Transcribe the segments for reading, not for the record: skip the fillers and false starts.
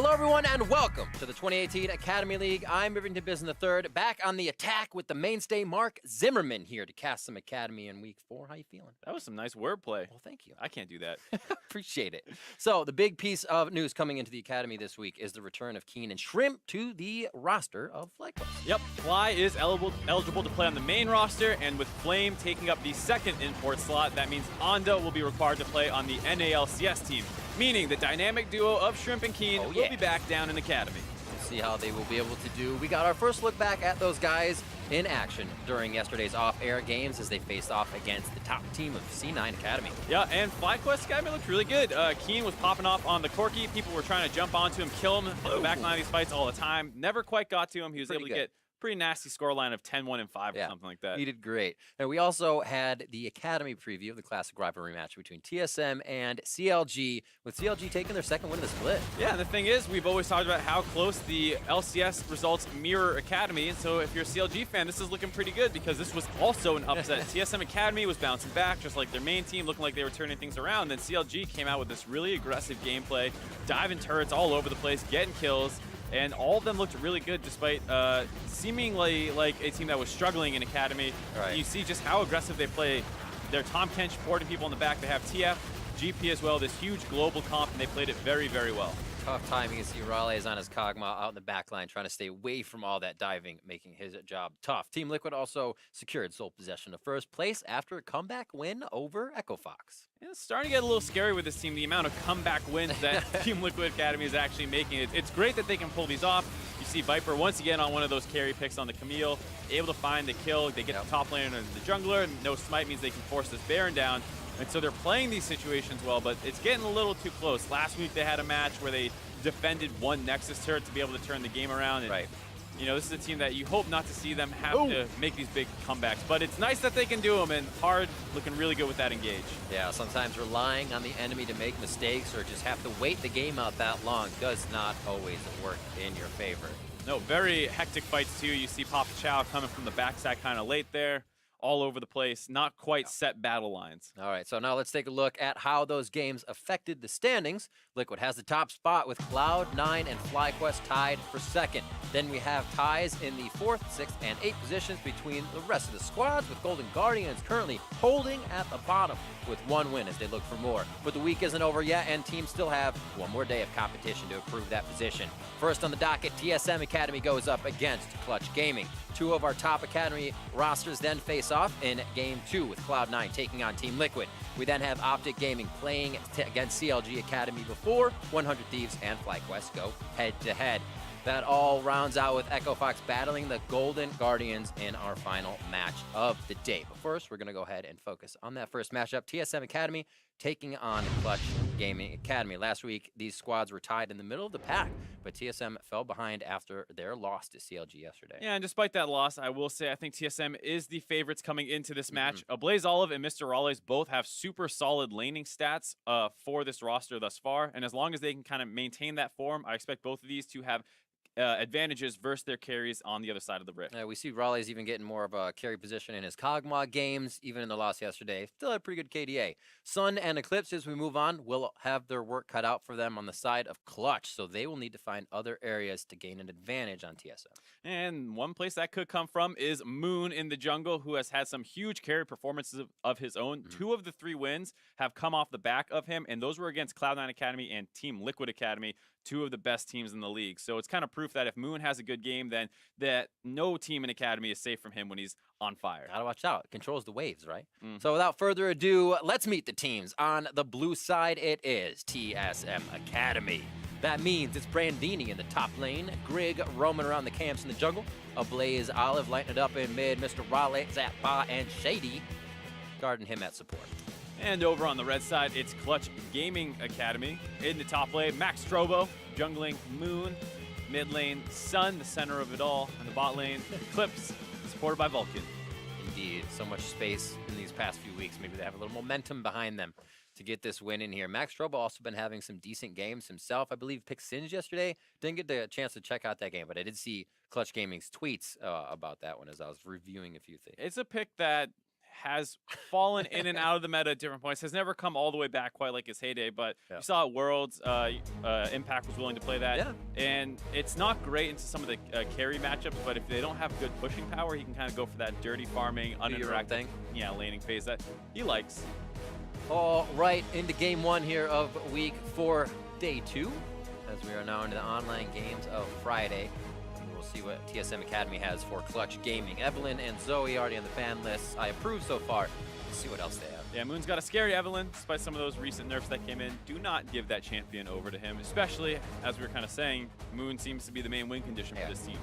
Hello, everyone, and welcome to the 2018 Academy League. I'm Rivington Biz III, back on the attack with the mainstay Mark Zimmerman here to cast some Academy in Week 4. How you feeling? That was some nice wordplay. Well, thank you. I can't do that. Appreciate it. So, the big piece of news coming into the Academy this week is the return of Keen and Shrimp to the roster of FlyQuest. Yep, Fly is eligible to play on the main roster, and with Flame taking up the second import slot, that means Onda will be required to play on the NALCS team, meaning the dynamic duo of Shrimp and Keen will be back down in Academy. We'll see how they will be able to do. We got our first look back at those guys in action during yesterday's off-air games as they faced off against the top team of C9 Academy. Yeah, and FlyQuest Academy looked really good. Keen was popping off on the Corky. People were trying to jump onto him, kill him in the back line of these fights all the time. Never quite got to him. He was able to get pretty nasty scoreline of 10-1 and 5 or something like that. He did great. And we also had the Academy preview of the classic rivalry match between TSM and CLG, with CLG taking their second win of the split. Yeah, and the thing is, we've always talked about how close the LCS results mirror Academy, and so if you're a CLG fan, this is looking pretty good because this was also an upset. TSM Academy was bouncing back, just like their main team, looking like they were turning things around. Then CLG came out with this really aggressive gameplay, diving turrets all over the place, getting kills, and all of them looked really good despite seemingly like a team that was struggling in Academy. Right. You see just how aggressive they play. They're Tom Kench supporting people in the back. They have TF, GP as well, this huge global comp, and they played it very, very well. Tough timing. You see Raleigh on his Kog'Maw out in the back line, trying to stay away from all that diving, making his job tough. Team Liquid also secured sole possession of first place after a comeback win over Echo Fox. It's starting to get a little scary with this team, the amount of comeback wins that Team Liquid Academy is actually making. It's great that they can pull these off. You see Viper once again on one of those carry picks on the Camille, able to find the kill. They get the top laner and the jungler, and no smite means they can force this Baron down. And so they're playing these situations well, but it's getting a little too close. Last week they had a match where they defended one Nexus turret to be able to turn the game around. And, you know, this is a team that you hope not to see them have to make these big comebacks. But it's nice that they can do them, and Hard looking really good with that engage. Yeah, sometimes relying on the enemy to make mistakes or just have to wait the game out that long does not always work in your favor. No, very hectic fights too. You see Papa Chow coming from the backside kind of late there. All over the place, not quite set battle lines. All right, so now let's take a look at how those games affected the standings. Liquid has the top spot with Cloud9 and FlyQuest tied for second. Then we have ties in the 4th, 6th, and 8th positions between the rest of the squads, with Golden Guardians currently holding at the bottom with one win as they look for more. But the week isn't over yet, and teams still have one more day of competition to improve that position. First on the docket, TSM Academy goes up against Clutch Gaming. Two of our top Academy rosters then face off in Game 2 with Cloud9 taking on Team Liquid. We then have Optic Gaming playing against CLG Academy before 100 Thieves and FlyQuest go head-to-head. That all rounds out with Echo Fox battling the Golden Guardians in our final match of the day. But first, we're going to go ahead and focus on that first matchup. TSM Academy taking on Clutch Gaming Academy. Last week, these squads were tied in the middle of the pack, but TSM fell behind after their loss to CLG yesterday. Yeah, and despite that loss, I will say I think TSM is the favorites coming into this match. Blaze Olive and Mr. Raleigh both have super solid laning stats for this roster thus far, and as long as they can kind of maintain that form, I expect both of these to have advantages versus their carries on the other side of the rift. We see Raleigh's even getting more of a carry position in his Kog'Maw games, even in the loss yesterday. Still had a pretty good KDA. Sun and Eclipse, as we move on, will have their work cut out for them on the side of Clutch, so they will need to find other areas to gain an advantage on TSM. And one place that could come from is Moon in the jungle, who has had some huge carry performances of his own. 2 of the 3 wins have come off the back of him, and those were against Cloud9 Academy and Team Liquid Academy, 2 of the best teams in the league. So it's kind of proof that if Moon has a good game, then that no team in Academy is safe from him when he's on fire. Gotta watch out. Controls the waves, right? So without further ado, let's meet the teams. On the blue side, it is TSM Academy. That means it's Brandini in the top lane, Grig roaming around the camps in the jungle, Ablaze Olive lighting it up in mid, Mr. Raleigh, Zappa, and Shady guarding him at support. And over on the red side, it's Clutch Gaming Academy. In the top lane, Max Strobo, jungling Moon. Mid lane, Sun, the center of it all. And the bot lane, Eclipse, supported by Vulcan. Indeed, so much space in these past few weeks. Maybe they have a little momentum behind them to get this win in here. Max Strobo also been having some decent games himself. I believe picked Singe yesterday. Didn't get the chance to check out that game, but I did see Clutch Gaming's tweets about that one as I was reviewing a few things. It's a pick that has fallen in and out of the meta at different points, has never come all the way back quite like his heyday, but Yeah. you saw at Worlds, Impact was willing to play that. Yeah. And it's not great into some of the carry matchups, but if they don't have good pushing power, he can kind of go for that dirty farming, Do your own uninteractive thing. yeah, laning phase that he likes. All right, into game 1 here of week 4, day 2, as we are now into the online games of Friday. And we'll see what TSM Academy has for Clutch Gaming. Evelyn and Zoe already on the ban list. I approve so far. Let's see what else they have. Yeah, Moon's got a scary Evelyn, despite some of those recent nerfs that came in. Do not give that champion over to him, especially, as we were kind of saying, Moon seems to be the main win condition for this team.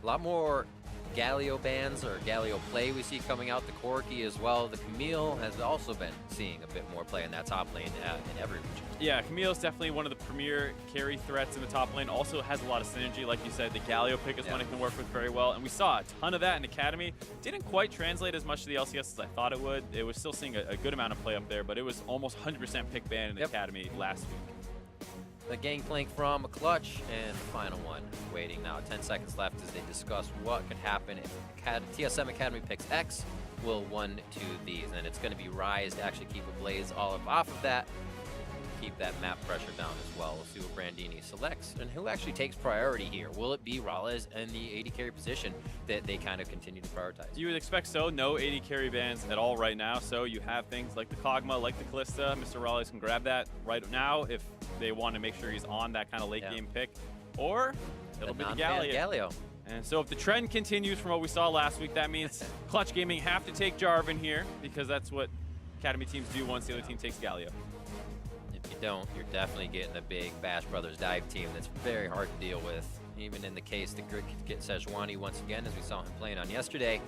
A lot more Galio bans or Galio play we see coming out. The Corki as well. The Camille has also been seeing a bit more play in that top lane in every region. Yeah, Camille's definitely one of the premier carry threats in the top lane. Also has a lot of synergy. Like you said, the Galio pick is one it can work with very well. And we saw a ton of that in Academy. Didn't quite translate as much to the LCS as I thought it would. It was still seeing a good amount of play up there, but it was almost 100% pick ban in Academy last week. The gangplank from Clutch, and the final one waiting now. 10 seconds left as they discuss what could happen if TSM Academy picks X. Will 1, 2 these, and it's going to be Rise to actually keep a Blaze Olive off of that. Keep that map pressure down as well. We'll see what Brandini selects and who actually takes priority here. Will it be Raleigh in the AD carry position that they kind of continue to prioritize? You would expect so. No AD carry bans at all right now. So you have things like the Kog'Maw, like the Kalista. Mr. Raleigh can grab that right now if they want to make sure he's on that kind of late game pick. Or it'll be the Galio. And so if the trend continues from what we saw last week, that means Clutch Gaming have to take Jarvan here because that's what Academy teams do once the other team takes Galio. If you don't, you're definitely getting a big Bash Brothers dive team that's very hard to deal with. Even in the case that Grit could get Sejuani once again, as we saw him playing on yesterday.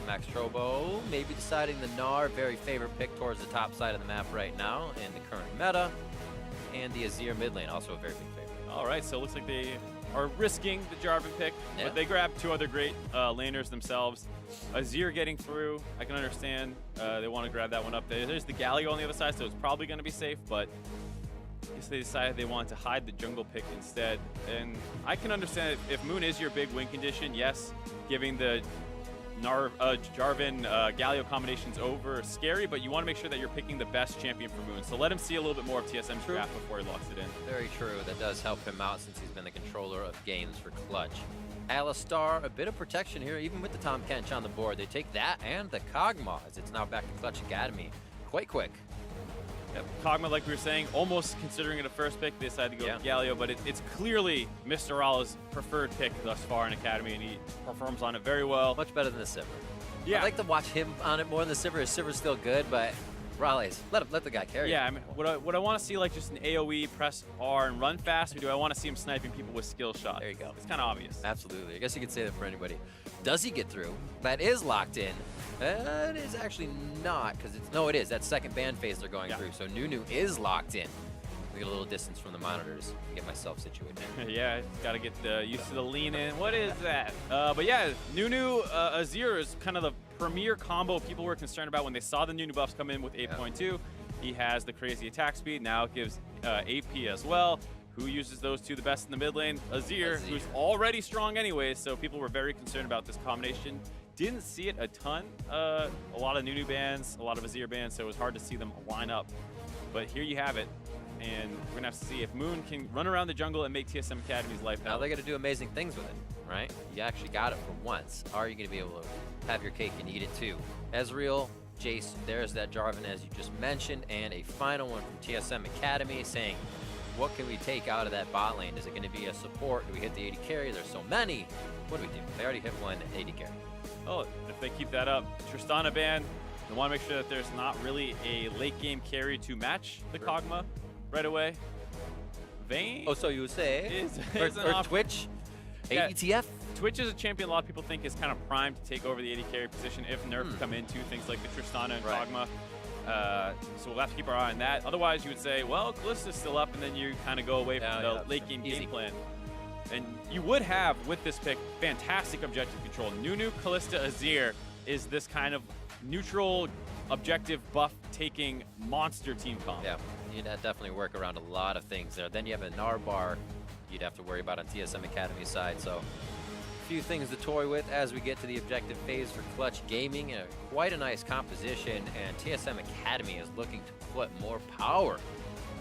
Max Trobo maybe deciding the Gnar, very favorite pick towards the top side of the map right now in the current meta. And the Azir mid lane, also a very big favorite. All right, so it looks like they are risking the Jarvan pick, but they grab 2 other great laners themselves. Azir getting through, I can understand. They want to grab that one up there. There's the Galio on the other side, so it's probably going to be safe, but I guess they decided they wanted to hide the jungle pick instead. And I can understand if Moon is your big win condition, yes, giving the Jarvan Galio combinations over scary, but you want to make sure that you're picking the best champion for Moon. So let him see a little bit more of TSM's draft before he locks it in. Very true. That does help him out since he's been the controller of games for Clutch. Alistar, a bit of protection here, even with the Tom Kench on the board. They take that and the Kog'Maw as it's now back to Clutch Academy. Quite quick. Yep. Kog'Maw, like we were saying, almost considering it a first pick. They decided to go with Galio, but it's clearly Mr. Rale's preferred pick thus far in Academy, and he performs on it very well. Much better than the Sivir. Yeah. I'd like to watch him on it more than the Sivir. His Sivir's still good, but Raleigh's, let the guy carry Yeah, it. I mean, would I want to see like just an AoE, press R, and run fast, or do I want to see him sniping people with skill shots? There you go. It's kind of obvious. Absolutely. I guess you could say that for anybody. Does he get through? That is locked in. It is actually not, because it's, no, it is. That second ban phase they're going through. So Nunu is locked in. I get a little distance from the monitors. Get myself situated. Yeah, got to get used to the lean in. What is that? But yeah, Nunu Azir is kind of the premier combo people were concerned about when they saw the Nunu buffs come in with 8.2. He has the crazy attack speed. Now it gives AP as well. Who uses those two the best in the mid lane? Azir, who's already strong anyways, so people were very concerned about this combination. Didn't see it a ton. A lot of Nunu bans, a lot of Azir bans, so it was hard to see them line up. But here you have it. And we're going to have to see if Moon can run around the jungle and make TSM Academy's life Now they're going to do amazing things with it, right? You actually got it for once. Are you going to be able to have your cake and eat it too? Ezreal, Jace, there's that Jarvan as you just mentioned, and a final one from TSM Academy saying, what can we take out of that bot lane? Is it going to be a support? Do we hit the AD carry? There's so many. What do we do? They already hit one AD carry. Oh, if they keep that up, Tristana ban. They want to make sure that there's not really a late game carry to match the Kog'Maw right away. Vayne. Oh, so you would say? Is or Twitch? Yeah. AETF? Twitch is a champion a lot of people think is kind of primed to take over the AD carry position if nerfs come into things like the Tristana and Kog'Maw. So we'll have to keep our eye on that. Otherwise, you would say, well, Kalista's still up, and then you kind of go away from the late game game plan. And you would have, with this pick, fantastic objective control. Nunu, Kalista, Azir is this kind of neutral objective buff-taking monster team comp. Yeah, you'd definitely work around a lot of things there. Then you have a Gnar bar you'd have to worry about on TSM Academy side. So few things to toy with as we get to the objective phase for Clutch Gaming. Quite a nice composition, and TSM Academy is looking to put more power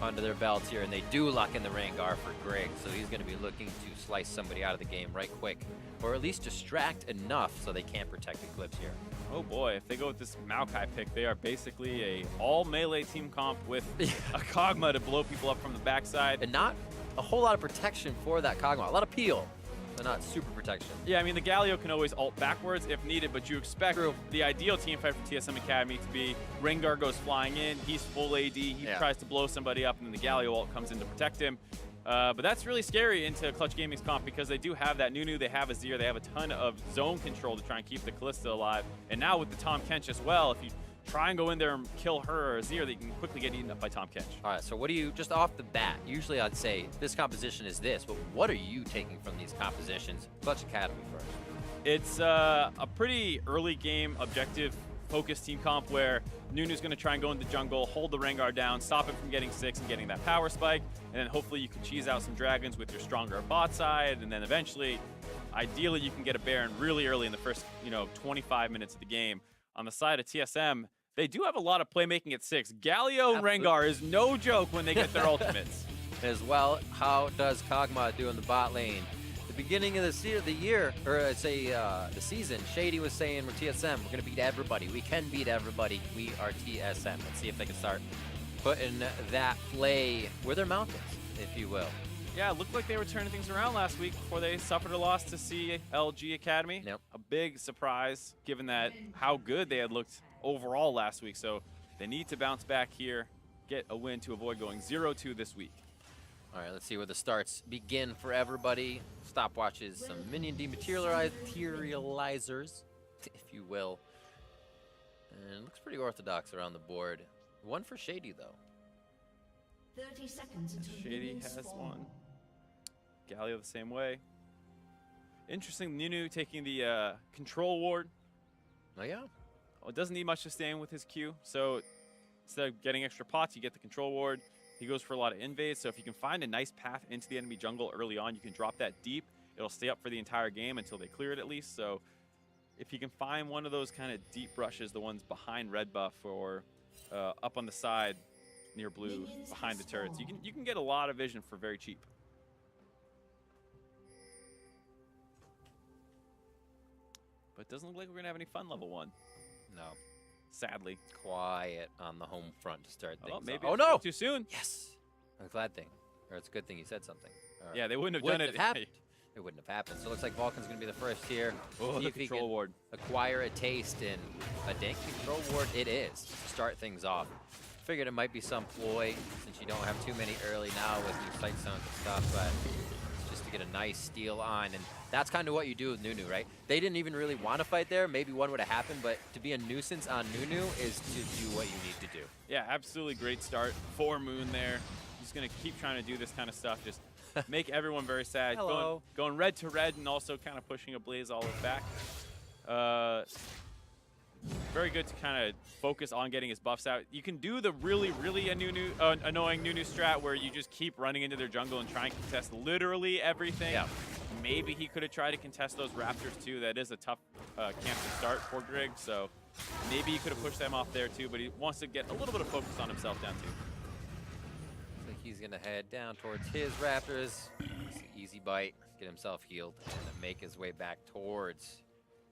under their belts here, and they do lock in the Rengar for Greg, so he's going to be looking to slice somebody out of the game right quick, or at least distract enough so they can't protect Eclipse here. Oh boy, if they go with this Maokai pick, they are basically a all melee team comp with a Kog'Maw to blow people up from the backside. And not a whole lot of protection for that Kog'Maw. A lot of peel, but not super protection. Yeah, I mean, the Galio can always ult backwards if needed, but you expect the ideal team fight for TSM Academy to be Rengar goes flying in, he's full AD, he tries to blow somebody up, and then the Galio ult comes in to protect him. But that's really scary into Clutch Gaming's comp because they do have that Nunu, they have Azir, they have a ton of zone control to try and keep the Kalista alive. And now with the Tahm Kench as well, if you try and go in there and kill her or Azir, they can quickly get eaten up by Tahm Kench. All right, so what do you, just off the bat, usually I'd say this composition is this, but what are you taking from these compositions? Clutch Academy first. It's a pretty early game objective focused team comp where Nunu's going to try and go into jungle, hold the Rengar down, stop him from getting 6 and getting that power spike, and then hopefully you can cheese out some dragons with your stronger bot side, and then eventually, ideally, you can get a Baron really early in the first 25 minutes of the game. On the side of TSM, they do have a lot of playmaking at 6. Galio and Rengar is no joke when they get their ultimates. As well, how does Kog'Maw do in the bot lane? The beginning of the year, or I'd say the season, Shady was saying, we're TSM, we're going to beat everybody. We can beat everybody. We are TSM. Let's see if they can start putting that play where their mouth is, if you will. Yeah, it looked like they were turning things around last week before they suffered a loss to CLG Academy. Yep. A big surprise, given that how good they had looked overall last week. So they need to bounce back here, get a win to avoid going 0-2 this week. All right, let's see where the starts begin for everybody. Stopwatches, some minion dematerializers, if you will. And it looks pretty orthodox around the board. One for Shady, though. 30 seconds until Shady has one. Galio the same way. Interesting, Nunu taking the control ward. Oh, yeah. Well, it doesn't need much to stay in with his Q. So instead of getting extra pots, you get the control ward. He goes for a lot of invades, so if you can find a nice path into the enemy jungle early on, you can drop that deep. It'll stay up for the entire game until they clear it at least. So if you can find one of those kind of deep rushes, the ones behind red buff or up on the side near blue, behind the turrets, you can get a lot of vision for very cheap. But it doesn't look like we're gonna have any fun level 1. No. Sadly. Quiet on the home front to start things. Maybe oh no! Too soon. Yes. A glad thing. Or it's a good thing you said something. Or Yeah, they wouldn't have done it. Happened. It wouldn't have happened. So it looks like Vulcan's going to be the first here. Oh, See the if he control can ward. acquire a taste in a dank control ward. It is to start things off. Figured it might be some ploy since you don't have too many early now with new sight zones and stuff, but it's just to get a nice steal on. And that's kind of what you do with Nunu, right? They didn't even really want to fight there. Maybe one would have happened, but to be a nuisance on Nunu is to do what you need to do. Yeah, absolutely great start. 4 Moon there. He's going to keep trying to do this kind of stuff. Just make everyone very sad. Hello. Going red to red and also kind of pushing a Blaze Olive back. Very good to kind of focus on getting his buffs out. You can do the really annoying Nunu strat where you just keep running into their jungle and try and contest literally everything. Yeah. Maybe he could have tried to contest those Raptors too. That is a tough camp to start for Greg, so maybe he could have pushed them off there too, but he wants to get a little bit of focus on himself down too. I think he's gonna head down towards his Raptors. It's an easy bite, get himself healed, and make his way back towards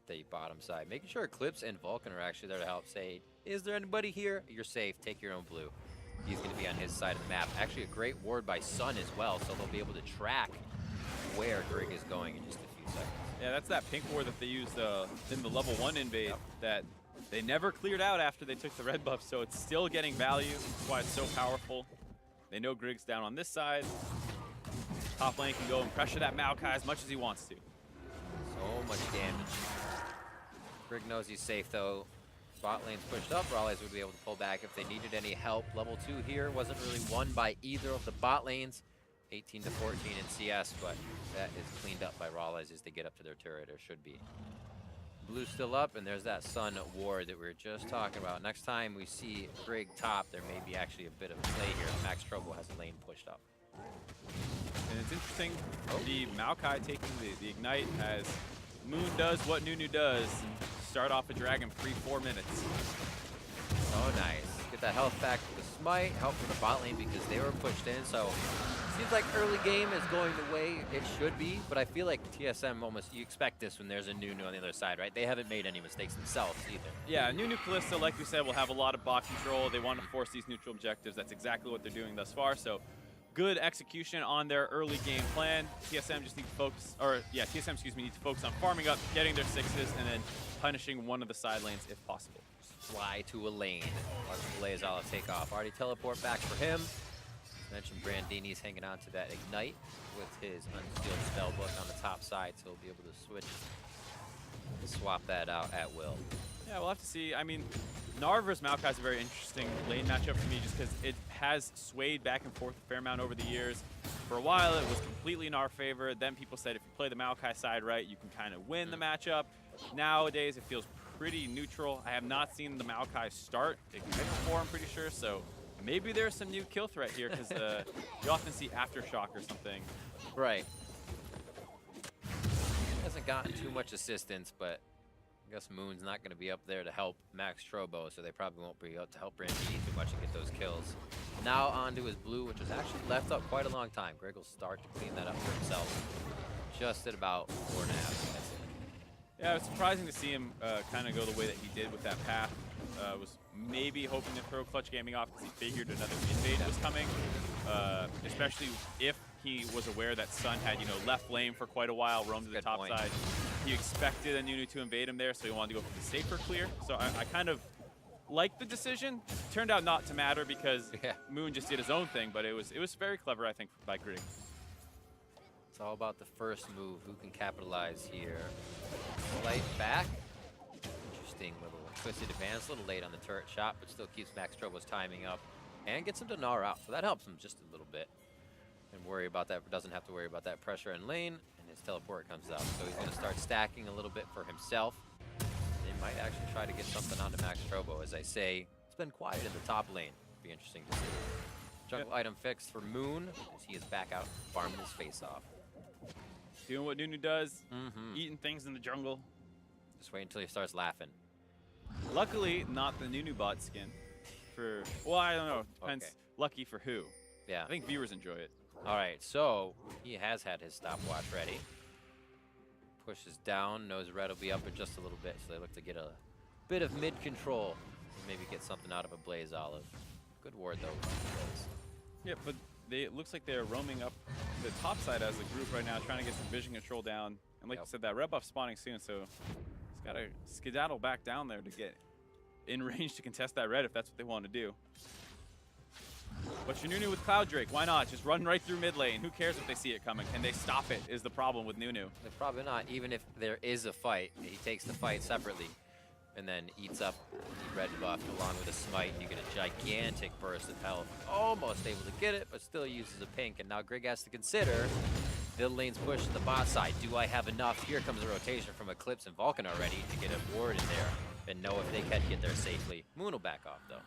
the bottom side. Making sure Eclipse and Vulcan are actually there to help say, is there anybody here? You're safe, take your own blue. He's gonna be on his side of the map. Actually a great ward by Sun as well, so they'll be able to track where Grig is going in just a few seconds. Yeah, that's that pink ward that they used in the level 1 invade that they never cleared out after they took the red buff, so it's still getting value. That's why it's so powerful. They know Grig's down on this side. Top lane can go and pressure that Maokai as much as he wants to. So much damage. Grig knows he's safe though. Bot lane's pushed up. Raleigh would be able to pull back if they needed any help. Level 2 here wasn't really won by either of the bot lanes. 18 to 14 in CS, but that is cleaned up by Raleigh as they get up to their turret, or should be. Blue's still up, and there's that Sun ward that we were just talking about. Next time we see Grig top, there may be actually a bit of play here. Max Trouble has the lane pushed up. And it's interesting, the Maokai taking the Ignite has Moon does what Nunu does. And start off a dragon free 4 minutes. Oh, nice. Get that health back with the smite. Help from the bot lane because they were pushed in. So seems like early game is going the way it should be. But I feel like TSM almost, you expect this when there's a Nunu on the other side, right? They haven't made any mistakes themselves either. Yeah, Nunu Kalista, like we said, will have a lot of bot control. They want to force these neutral objectives. That's exactly what they're doing thus far. So good execution on their early game plan. TSM just need to focus, TSM, excuse me, need to focus on farming up, getting their 6s, and then punishing one of the side lanes if possible. Fly to a lane. Watch Blazeala take off. Already teleport back for him. As mentioned, Brandini's hanging on to that Ignite with his Unsealed Spellbook on the top side, so he'll be able to switch and swap that out at will. Yeah, we'll have to see. I mean, Gnar versus Maokai is a very interesting lane matchup for me just because it has swayed back and forth a fair amount over the years. For a while, it was completely Gnar favor. Then people said if you play the Maokai side right, you can kind of win the matchup. Nowadays, it feels pretty neutral. I have not seen the Maokai start Ignite before, I'm pretty sure, so maybe there's some new kill threat here because you often see Aftershock or something. Right. Hasn't gotten too much assistance, but I guess Moon's not going to be up there to help Max Trobo, so they probably won't be up to help Brandini too much and get those kills. Now onto his blue, which was actually left up quite a long time. Greg will start to clean that up for himself just at about 4.5 minutes. Yeah, it's surprising to see him kind of go the way that he did with that path. Was maybe hoping to throw Clutch Gaming off because he figured another invade was coming, especially if he was aware that Sun had, left lane for quite a while, roamed to the top side. He expected a Nunu to invade him there, so he wanted to go for the safer clear. So I kind of like the decision. Turned out not to matter because Moon just did his own thing, but it was very clever, I think, by Grig. It's all about the first move. Who can capitalize here? Light back. Interesting little twisted advance. A little late on the turret shot, but still keeps Max Trobo's timing up and gets him to Gnar out. So that helps him just a little bit. And worry about that. Doesn't have to worry about that pressure in lane. And his teleport comes out. So he's going to start stacking a little bit for himself. They might actually try to get something onto Max Trobo. As I say, it's been quiet in the top lane. Be interesting to see. Jungle item fixed for Moon as he is back out farming his face off. Doing what Nunu does, eating things in the jungle. Just wait until he starts laughing. Luckily, not the Nunu bot skin. Well, I don't know. Depends. Okay. Lucky for who? Yeah. I think viewers enjoy it. All right, so he has had his stopwatch ready. Pushes down, knows red will be up in just a little bit, so they look to get a bit of mid control. Maybe get something out of a Blaze Olive. Good ward though. Yeah, but it looks like they're roaming up the top side as a group right now, trying to get some vision control down. And like you said, that red buff spawning soon, so he's got to skedaddle back down there to get in range to contest that red if that's what they want to do. But your Nunu with Cloud Drake, why not? Just run right through mid lane. Who cares if they see it coming? Can they stop it is the problem with Nunu. They're probably not, even if there is a fight. He takes the fight separately and then eats up the red buff along with a smite, and you get a gigantic burst of health. Almost able to get it, but still uses a pink, and now Grig has to consider the lane's push to the bot side. Do I have enough? Here comes a rotation from Eclipse and Vulcan already to get a ward in there and know if they can get there safely. Moon will back off, though.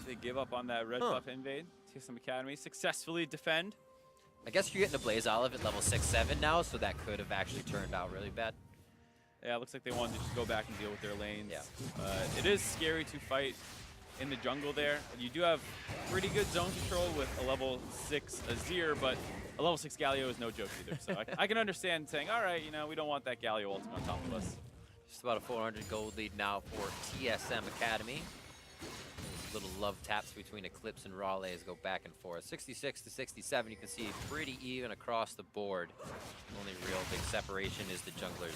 They give up on that red buff invade. TSM Academy successfully defend. I guess you're getting a Blaze Olive at level 6-7 now, so that could have actually turned out really bad. Yeah, it looks like they wanted to just go back and deal with their lanes. Yeah. It is scary to fight in the jungle there. You do have pretty good zone control with a level 6 Azir, but a level 6 Galio is no joke either. So I can understand saying, all right, we don't want that Galio ultimate on top of us. Just about a 400 gold lead now for TSM Academy. Little love taps between Eclipse and Raleigh go back and forth. 66 to 67, you can see pretty even across the board. The only real big separation is the junglers.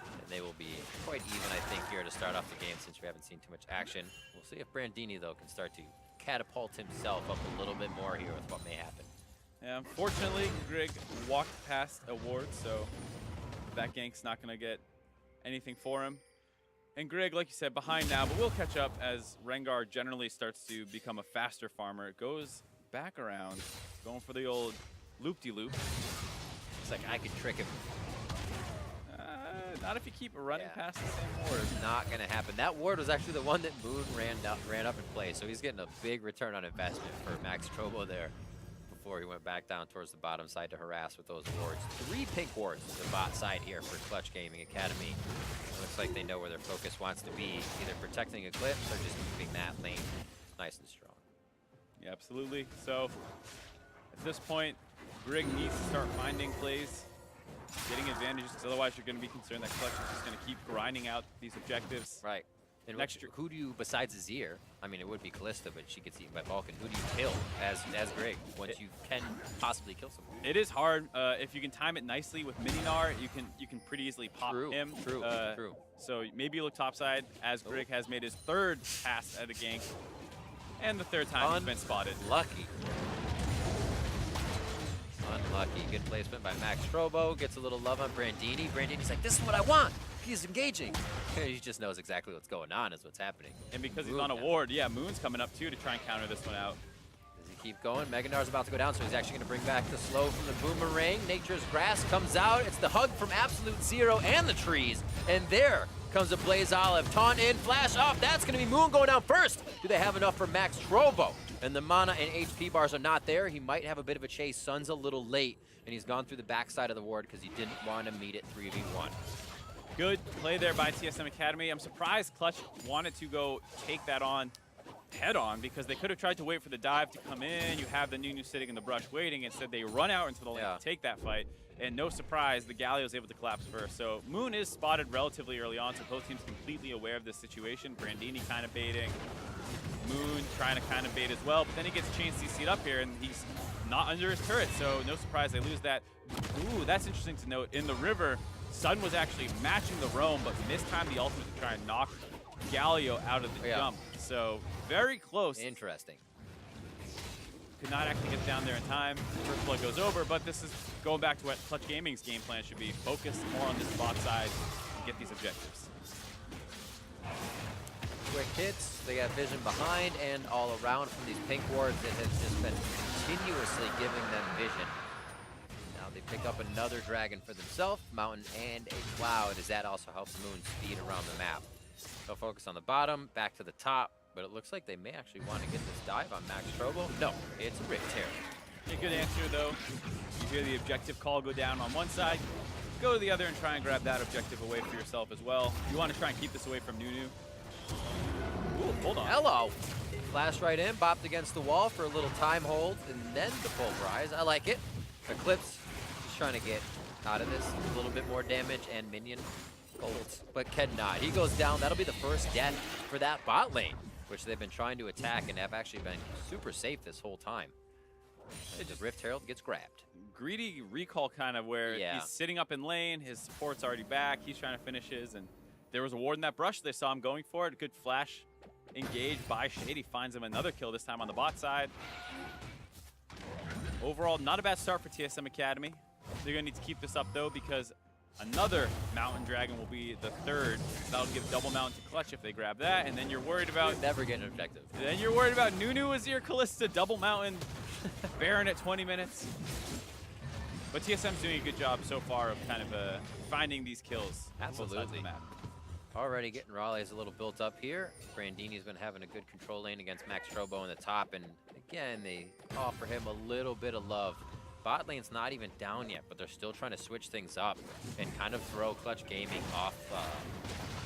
And they will be quite even, I think, here to start off the game since we haven't seen too much action. We'll see if Brandini, though, can start to catapult himself up a little bit more here with what may happen. Yeah, unfortunately, Grig walked past a ward, so that gank's not going to get anything for him. And Grig, like you said, behind now, but we'll catch up as Rengar generally starts to become a faster farmer. It goes back around, going for the old loop-de-loop. It's like I could trick him. Not if you keep running past the same ward. Not going to happen. That ward was actually the one that Moon ran up in play, so he's getting a big return on investment for Max Trobo there before he went back down towards the bottom side to harass with those wards. 3 pink wards to the bot side here for Clutch Gaming Academy. Looks like they know where their focus wants to be, either protecting Eclipse or just keeping that lane nice and strong. Yeah, absolutely. So at this point, Grig needs to start finding plays, getting advantages, because otherwise you're going to be concerned that Clutch is just going to keep grinding out these objectives. Right. And who do you, besides Azir, I mean, it would be Callista, but she gets eaten by Vulcan. Who do you kill as Grig once you can possibly kill someone? It is hard. If you can time it nicely with Mininar, you can pretty easily pop him. True. So maybe you look topside as Grig has made his 3rd pass at a gank, and the 3rd time he's been spotted. Unlucky. Good placement by Max Strobo. Gets a little love on Brandini. Brandini's like, this is what I want. He's engaging. He just knows exactly what's going on is what's happening. And because he's on a ward, yeah, Moon's coming up too to try and counter this one out. Does he keep going? Meganar's about to go down, so he's actually going to bring back the slow from the boomerang. Nature's Grass comes out. It's the hug from Absolute Zero and the trees. And there comes a Blaze Olive. Taunt in, flash off. That's going to be Moon going down first. Do they have enough for Max Strobo? And the mana and HP bars are not there. He might have a bit of a chase. Sun's a little late, and he's gone through the backside of the ward because he didn't want to meet it 3v1. Good play there by TSM Academy. I'm surprised Clutch wanted to go take that on head on, because they could have tried to wait for the dive to come in. You have the Nunu sitting in the brush waiting. Instead, they run out into the lane to take that fight. And no surprise, the Galio was able to collapse first. So Moon is spotted relatively early on, so both teams completely aware of this situation. Brandini kind of baiting. Moon trying to kind of bait as well, but then he gets a chance to seat up here, and he's not under his turret, so no surprise they lose that. Ooh, that's interesting to note. In the river, Sun was actually matching the roam, but mistimed the ultimate to try and knock Galio out of the jump. So very close. Interesting. Could not actually get down there in time. First blood goes over, but this is going back to what Clutch Gaming's game plan should be. Focus more on this bot side and get these objectives. Quick hits, they got vision behind and all around from these pink wards that has just been continuously giving them vision. Now they pick up another dragon for themselves, Mountain and a Cloud, as that also helps Moon speed around the map. They'll focus on the bottom, back to the top, but it looks like they may actually want to get this dive on Max Strobo. No, it's Rift Herald. A good answer though. You hear the objective call go down on one side, go to the other and try and grab that objective away for yourself as well. You want to try and keep this away from Nunu. Ooh, hold on. Hello. Flash right in, bopped against the wall for a little time hold, and then the pulverize. I like it. Eclipse just trying to get out of this. A little bit more damage and minion golds, but cannot. He goes down. That'll be the first death for that bot lane, which they've been trying to attack and have actually been super safe this whole time. The Rift Herald gets grabbed. Greedy recall kind of where he's sitting up in lane, his support's already back, he's trying to finish his, and there was a ward in that brush. They saw him going for it. A good flash engaged by Shady. Finds him another kill, this time on the bot side. Overall, not a bad start for TSM Academy. They're going to need to keep this up, though, because another Mountain Dragon will be the 3rd. That'll give double Mountain to Clutch if they grab that. And then you're worried about... You're never getting an objective. Then you're worried about Nunu, Azir, Callista, double Mountain, Baron at 20 minutes. But TSM's doing a good job so far of kind of finding these kills. Absolutely. On both sides of the map. Already getting Raleigh's a little built up here. Brandini's been having a good control lane against Max Strobo in the top, and again, they offer him a little bit of love. Bot lane's not even down yet, but they're still trying to switch things up and kind of throw Clutch Gaming off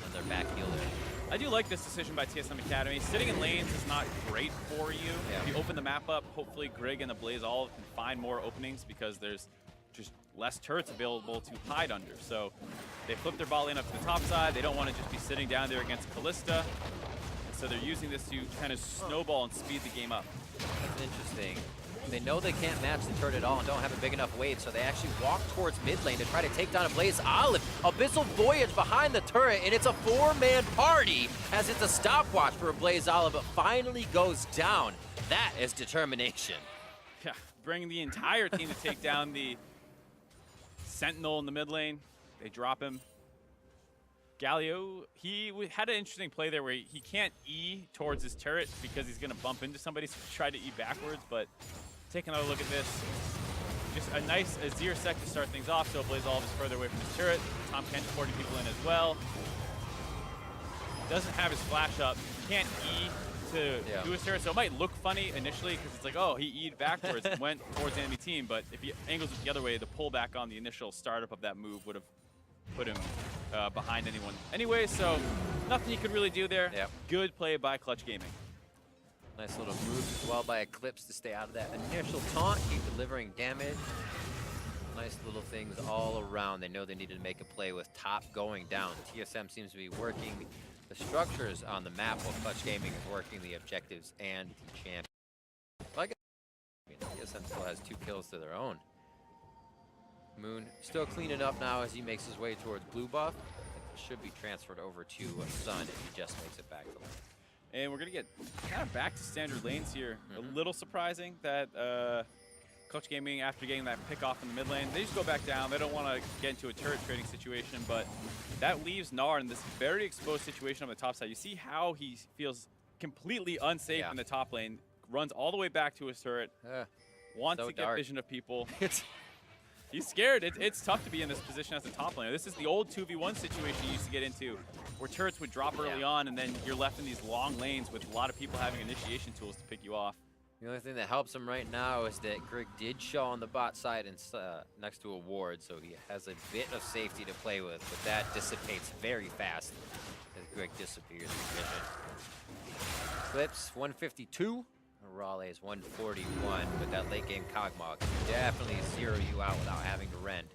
on their back heel there. I do like this decision by TSM Academy. Sitting in lanes is not great for you. If you open the map up, hopefully Grig and the Blaze all can find more openings because there's just less turrets available to hide under. So they flip their bot lane up to the top side. They don't want to just be sitting down there against Callista. So they're using this to kind of snowball and speed the game up. That's interesting. They know they can't match the turret at all and don't have a big enough wave, so they actually walk towards mid lane to try to take down a Blaze Olive. Abyssal Voyage behind the turret, and it's a 4-man party as it's a stopwatch for a Blaze Olive, but finally goes down. That is determination. Yeah, bring the entire team to take down the Sentinel in the mid lane. They drop him. Galio, he had an interesting play there where he can't E towards his turret because he's going to bump into somebody, so he tried to E backwards, but take another look at this. Just a nice Azir sec to start things off, so Blaze Olive is further away from his turret. Tom Kent 40 people in as well. Doesn't have his flash up. Can't E to do his turret, so it might look funny initially because it's like, oh, he E'd backwards and went towards the enemy team, but if he angles it the other way, the pullback on the initial startup of that move would have put him behind anyone anyway, so nothing you could really do there. Yep. Good play by Clutch Gaming. Nice little move as well by Eclipse to stay out of that initial taunt, keep delivering damage. Nice little things all around. They know they needed to make a play with top going down. TSM seems to be working the structures on the map while Clutch Gaming is working the objectives and the champion. Like, TSM still has 2 kills to their own. Moon still cleaning up now as he makes his way towards blue buff. Should be transferred over to Sun if he just makes it back to lane. And we're going to get kind of back to standard lanes here. A little surprising that Clutch Gaming, after getting that pick off in the mid lane, they just go back down. They don't want to get into a turret trading situation, but that leaves Gnar in this very exposed situation on the top side. You see how he feels completely unsafe in the top lane, runs all the way back to his turret, wants to get vision of people. He's scared. It's tough to be in this position as a top laner. This is the old 2v1 situation you used to get into, where turrets would drop early on, and then you're left in these long lanes with a lot of people having initiation tools to pick you off. The only thing that helps him right now is that Greg did show on the bot side and next to a ward, so he has a bit of safety to play with, but that dissipates very fast as Greg disappears in vision. Eclipse 152. Raleigh is 141, but that late game Cogmog can definitely zero you out without having to rend.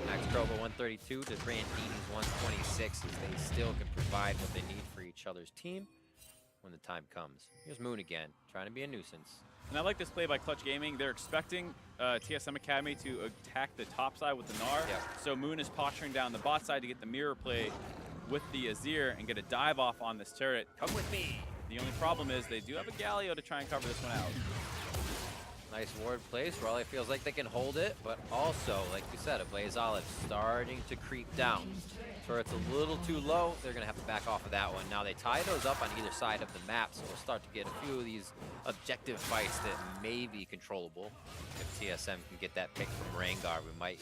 Max Trovo 132 to Brandini's 126 as they still can provide what they need for each other's team when the time comes. Here's Moon again, trying to be a nuisance. And I like this play by Clutch Gaming. They're expecting TSM Academy to attack the top side with the Gnar. So Moon is posturing down the bot side to get the mirror play with the Azir and get a dive off on this turret. Come with me. The only problem is they do have a Galio to try and cover this one out. Nice ward place. Raleigh feels like they can hold it, but also, like you said, a Blaze Olive starting to creep down. Turret's a little too low. They're going to have to back off of that one. Now they tie those up on either side of the map, so we'll start to get a few of these objective fights that may be controllable. If TSM can get that pick from Rengar, we might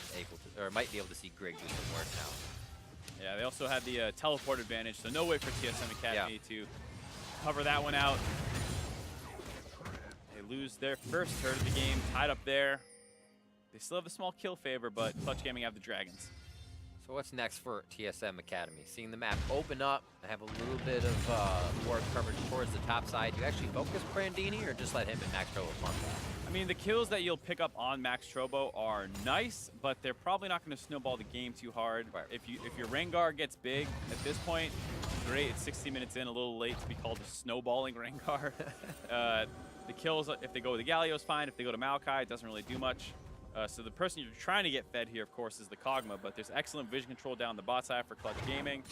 be able to see Greg do some work now. Yeah, they also have the teleport advantage, so no way for TSM Academy to cover that one out. They lose their first turret of the game, tied up there. They still have a small kill favor, but Clutch Gaming have the Dragons. So what's next for TSM Academy? Seeing the map open up, have a little bit of ward coverage towards the top side. Do you actually focus Brandini or just let him and Max Trovo farm that? I mean, the kills that you'll pick up on Max Trovo are nice, but they're probably not going to snowball the game too hard. Right. If your Rengar gets big at this point, great. It's 60 minutes in, a little late to be called a snowballing Rengar. The kills, if they go with the Galio, is fine. If they go to Maokai, it doesn't really do much. So the person you're trying to get fed here, of course, is the Kog'Maw, but there's excellent vision control down the bot side for Clutch Gaming.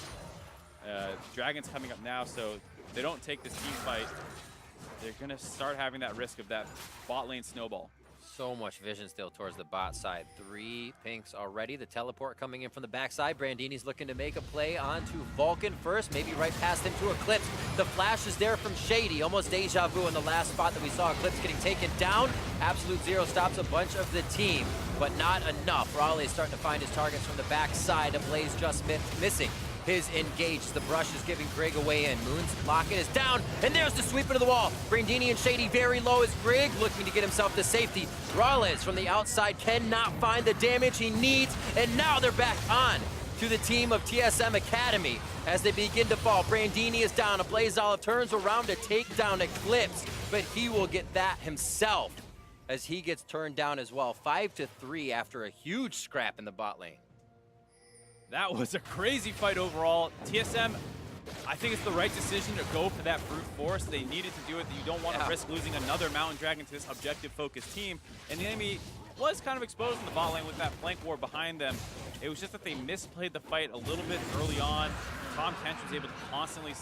Dragon's coming up now, so if they don't take this team fight, they're going to start having that risk of that bot lane snowball. So much vision still towards the bot side. 3 pinks already. The teleport coming in from the backside. Brandini's looking to make a play onto Vulcan first, maybe right past him to Eclipse. The flash is there from Shady. Almost deja vu in the last spot that we saw Eclipse getting taken down. Absolute Zero stops a bunch of the team, but not enough. Raleigh's starting to find his targets from the backside. Blaze just missing his engage. The brush is giving Greg away in. Moon's locket is down, and there's the sweep into the wall. Brandini and Shady very low as Greg looking to get himself to safety. Raleigh from the outside cannot find the damage he needs, and now they're back on to the team of TSM Academy as they begin to fall. Brandini is down. A Blaze Olive turns around to take down Eclipse, but he will get that himself as he gets turned down as well. 5-3 after a huge scrap in the bot lane. That was a crazy fight overall. TSM, I think it's the right decision to go for that brute force. They needed to do it. You don't want to risk losing another Mountain Dragon to this objective-focused team. And the enemy was kind of exposed in the bot lane with that flank war behind them. It was just that they misplayed the fight a little bit early on. Tom Kench was able to constantly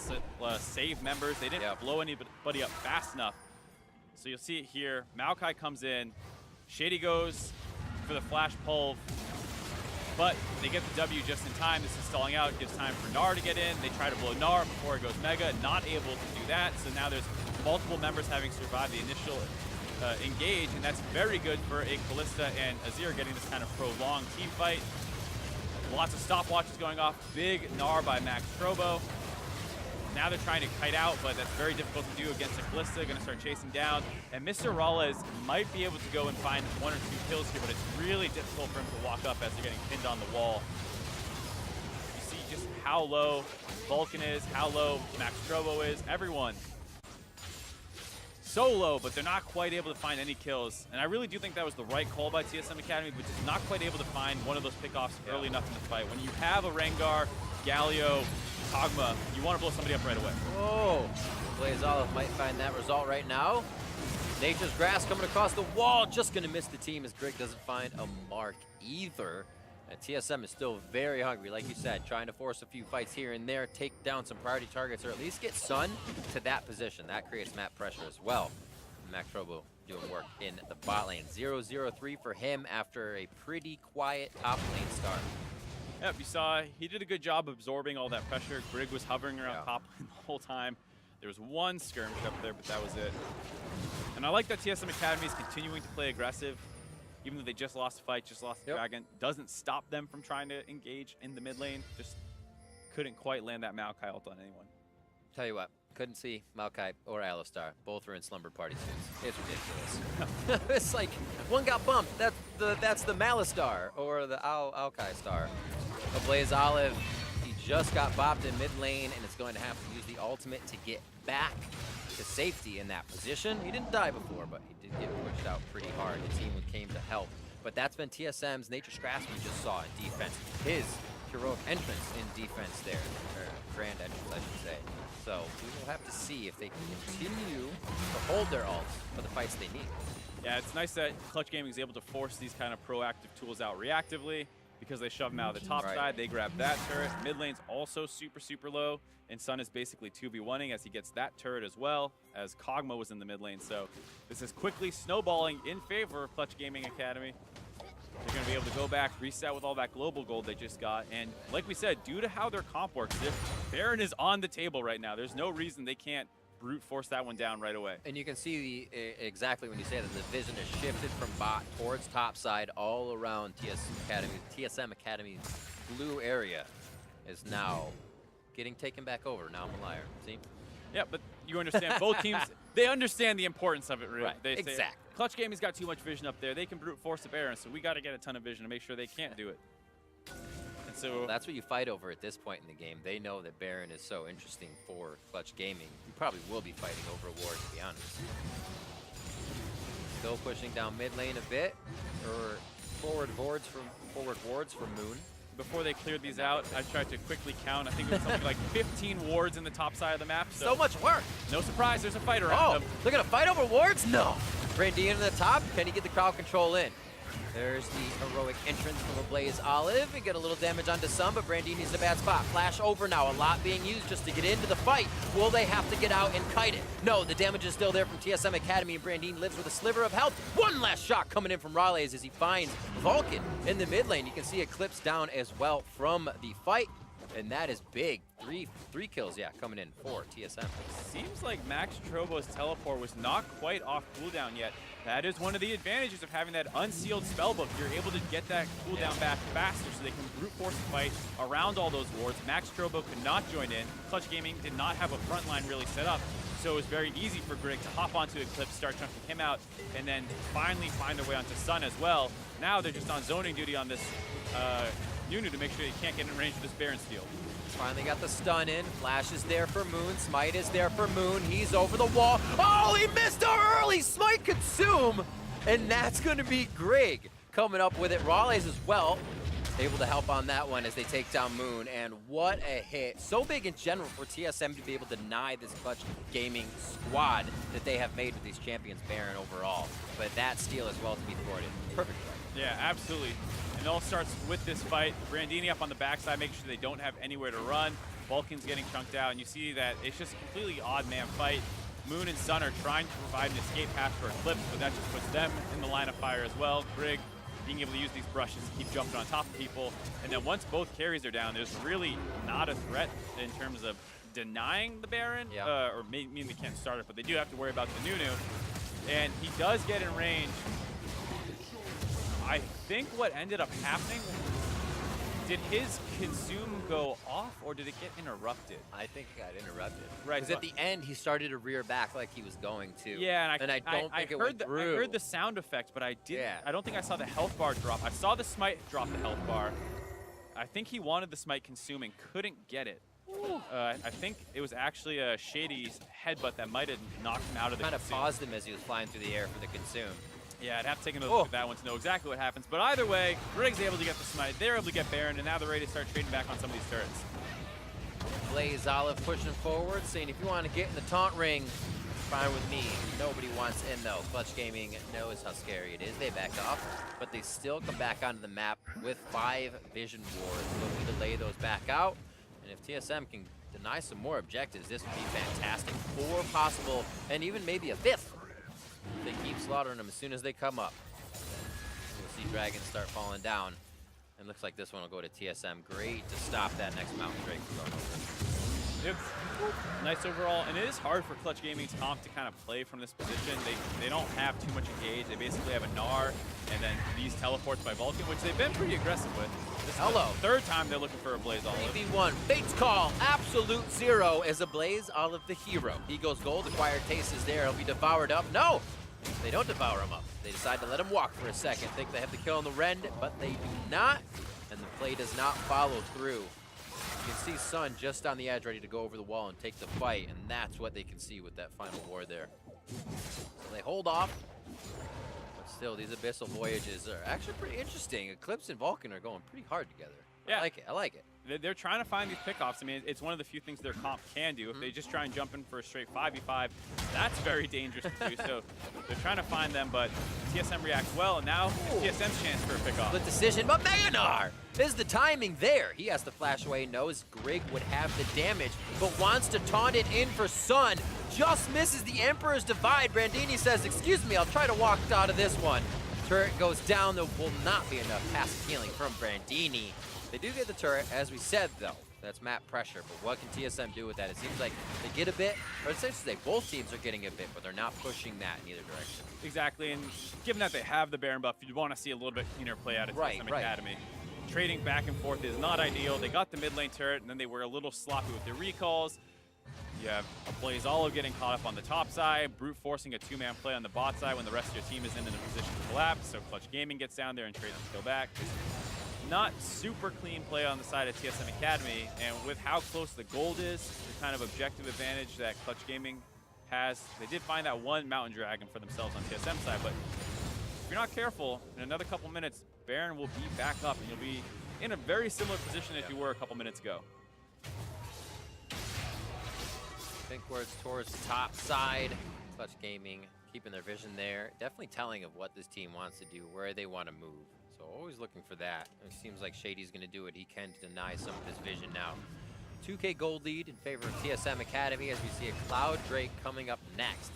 save members. They didn't blow anybody up fast enough. So you'll see it here. Maokai comes in. Shady goes for the flash pull. But they get the W just in time. This is stalling out. It gives time for Gnar to get in. They try to blow Gnar before it goes Mega. Not able to do that. So now there's multiple members having survived the initial engage. And that's very good for a Kalista and Azir getting this kind of prolonged team fight. Lots of stopwatches going off. Big Gnar by Max Trovo. Now they're trying to kite out, but that's very difficult to do against a Kalista. Going to start chasing down. And Mr. Ralles might be able to go and find 1 or 2 kills here, but it's really difficult for him to walk up as they're getting pinned on the wall. You see just how low Vulcan is, how low Max Strobo is, everyone. So low, but they're not quite able to find any kills. And I really do think that was the right call by TSM Academy, which is not quite able to find one of those pickoffs early enough in the fight. When you have a Rengar, Galio, Kog'Maw, you want to blow somebody up right away. Oh, Blaze Olive might find that result right now. Nature's Grass coming across the wall, just going to miss the team as Greg doesn't find a mark either. And TSM is still very hungry, like you said, trying to force a few fights here and there, take down some priority targets, or at least get Sun to that position. That creates map pressure as well. Max Robo doing work in the bot lane. 0-0-3 for him after a pretty quiet top lane start. Yep, you saw he did a good job absorbing all that pressure. Grig was hovering around top lane the whole time. There was one skirmish up there, but that was it. And I like that TSM Academy is continuing to play aggressive. Even though they just lost a fight, just lost the Dragon, doesn't stop them from trying to engage in the mid lane. Just couldn't quite land that Maokai ult on anyone. Tell you what, couldn't see Maokai or Alistar. Both are in slumber party suits. It's ridiculous. It's like one got bumped. That's the Malistar or the Alkai star. But Blaze Olive, he just got bopped in mid lane and is going to have to use the ultimate to get back to safety in that position. He didn't die before, but he did get pushed out pretty hard. The team came to help. But that's been TSM's Nature's Grasp we just saw in defense. His heroic entrance in defense there, or grand entrance, I should say. So we will have to see if they can continue to hold their ults for the fights they need. Yeah, it's nice that Clutch Gaming is able to force these kind of proactive tools out reactively because they shove them out of the top side. They grab that turret. Mid lane's also super, super low. And Sun is basically 2v1ing as he gets that turret as well, as Kog'Maw was in the mid lane. So this is quickly snowballing in favor of Clutch Gaming Academy. They're going to be able to go back, reset with all that global gold they just got. And like we said, due to how their comp works, Baron is on the table right now. There's no reason they can't brute force that one down right away. And you can see exactly when you say that the vision is shifted from bot towards top side all around TSM Academy's blue area is now getting taken back over. Now I'm a liar. See? Yeah, but you understand both teams, they understand the importance of it, really. Right, They say, exactly. Clutch Gaming's got too much vision up there. They can brute force the Baron, so we got to get a ton of vision to make sure they can't do it. And so well, that's what you fight over at this point in the game. They know that Baron is so interesting for Clutch Gaming. You probably will be fighting over a ward, to be honest. Still pushing down mid lane a bit, or forward wards from Moon. before they cleared these out, I tried to quickly count. I think it was something like 15 wards in the top side of the map. So much work. No surprise, there's a fight around them. They're going to fight over wards? No. Brandine in the top. Can he get the crowd control in? There's the heroic entrance from a Blaze Olive. We get a little damage onto some, but Brandini's in a bad spot. Flash over now. A lot being used just to get into the fight. Will they have to get out and kite it? No, the damage is still there from TSM Academy, and Brandine lives with a sliver of health. One last shot coming in from Raleigh as he finds Vulcan in the mid lane. You can see Eclipse down as well from the fight, and that is big. Three kills, yeah, coming in for TSM. Seems like Max Trobo's teleport was not quite off cooldown yet. That is one of the advantages of having that unsealed spellbook. You're able to get that cooldown back faster so they can brute force the fight around all those wards. Max Trobo could not join in. Clutch Gaming did not have a front line really set up, so it was very easy for Greg to hop onto Eclipse, start chunking him out, and then finally find their way onto Sun as well. Now they're just on zoning duty on this Nunu to make sure he can't get in range of this Baron steal. Finally got the stun in. Flash is there for Moon. Smite is there for Moon. He's over the wall. Oh, he missed her early. Smite consume. And that's going to be Greg coming up with it. Raleigh's as well. Able to help on that one as they take down Moon. And what a hit. So big in general for TSM to be able to deny this Clutch Gaming squad that they have made with these champions Baron overall. But that steal as well to be thwarted. Perfect play. Yeah, absolutely. And it all starts with this fight. Brandini up on the backside, making sure they don't have anywhere to run. Vulcan's getting chunked out, and you see that it's just a completely odd man fight. Moon and Sun are trying to provide an escape path for Eclipse, but that just puts them in the line of fire as well. Greg being able to use these brushes to keep jumping on top of people. And then once both carries are down, there's really not a threat in terms of denying the Baron, or meaning they can't start it, but they do have to worry about the Nunu. And he does get in range. I think what ended up happening, Did his consume go off, or did it get interrupted? I think it got interrupted. Right, Because so at the end, he started to rear back like he was going to. Yeah, and I don't think it heard went the, through. I heard the sound effect, but I didn't. Yeah. I don't think I saw the health bar drop. I saw the smite drop the health bar. I think he wanted the smite consume and couldn't get it. I think it was actually a Shady's headbutt that might have knocked him out of the Kind of consume. paused him as he was flying through the air for the consume. Yeah, I'd have to take another look at that one to know exactly what happens. But either way, Grig's able to get the smite. They're able to get Baron, and now they're ready to start trading back on some of these turrets. Blaze Olive pushing forward, saying if you want to get in the taunt ring, fine with me. Nobody wants in though. Clutch Gaming knows how scary it is. They back off, but they still come back onto the map with 5 vision wards. Looking to lay those back out. And if TSM can deny some more objectives, this would be fantastic. 4 possible, and even maybe a 5th. They keep slaughtering them as soon as they come up. We'll see dragons start falling down. And looks like this one will go to TSM. Great to stop that next Mountain Drake from going over. Yep. Nice overall, and it is hard for Clutch Gaming's comp to kind of play from this position. They don't have too much engage. They basically have a Gnar and then these teleports by Vulcan, which they've been pretty aggressive with. This is Hello. the 3rd time they're looking for a Blaze Olive. 3v1, Fate's Call, absolute 0 as a Blaze Olive the hero. He goes gold, acquired taste is there, he'll be devoured up. No, they don't devour him up. They decide to let him walk for a second. Think they have the kill on the Rend, but they do not, and the play does not follow through. You can see Sun just on the edge ready to go over the wall and take the fight, and that's what they can see with that final war there. So they hold off, but still these Abyssal Voyages are actually pretty interesting. Eclipse and Vulcan are going pretty hard together. Yeah. I like it, I like it. They're trying to find these pickoffs. I mean, it's one of the few things their comp can do. If they just try and jump in for a straight 5v5, that's very dangerous to do. So they're trying to find them, but TSM reacts well, and now it's TSM's chance for a pickoff. The decision, but Mayonar! Is the timing there? He has to flash away, knows Grig would have the damage, but wants to taunt it in for Sun. Just misses the Emperor's Divide. Brandini says, excuse me, I'll try to walk out of this one. Turret goes down, there will not be enough passive healing from Brandini. They do get the turret, as we said, though. That's map pressure, but what can TSM do with that? It seems like they get a bit, or it's safe to say both teams are getting a bit, but they're not pushing that in either direction. Exactly, and given that they have the Baron buff, you'd want to see a little bit cleaner play out of TSM Academy. Trading back and forth is not ideal. They got the mid lane turret, and then they were a little sloppy with their recalls. You have a Blaze Olive getting caught up on the top side, brute forcing a 2-man play on the bot side when the rest of your team isn't in a position to collapse, so Clutch Gaming gets down there and trades to go back. Not super clean play on the side of TSM Academy, and with how close the gold is, the kind of objective advantage that Clutch Gaming has, they did find that one Mountain Dragon for themselves on TSM side, but if you're not careful, in another couple minutes, Baron will be back up, and you'll be in a very similar position as you were a couple minutes ago. I think where it's towards the top side, Clutch Gaming keeping their vision there, definitely telling of what this team wants to do, where they want to move. So always looking for that. It seems like Shady's going to do what he can to deny some of his vision now. 2K gold lead in favor of TSM Academy as we see a Cloud Drake coming up next.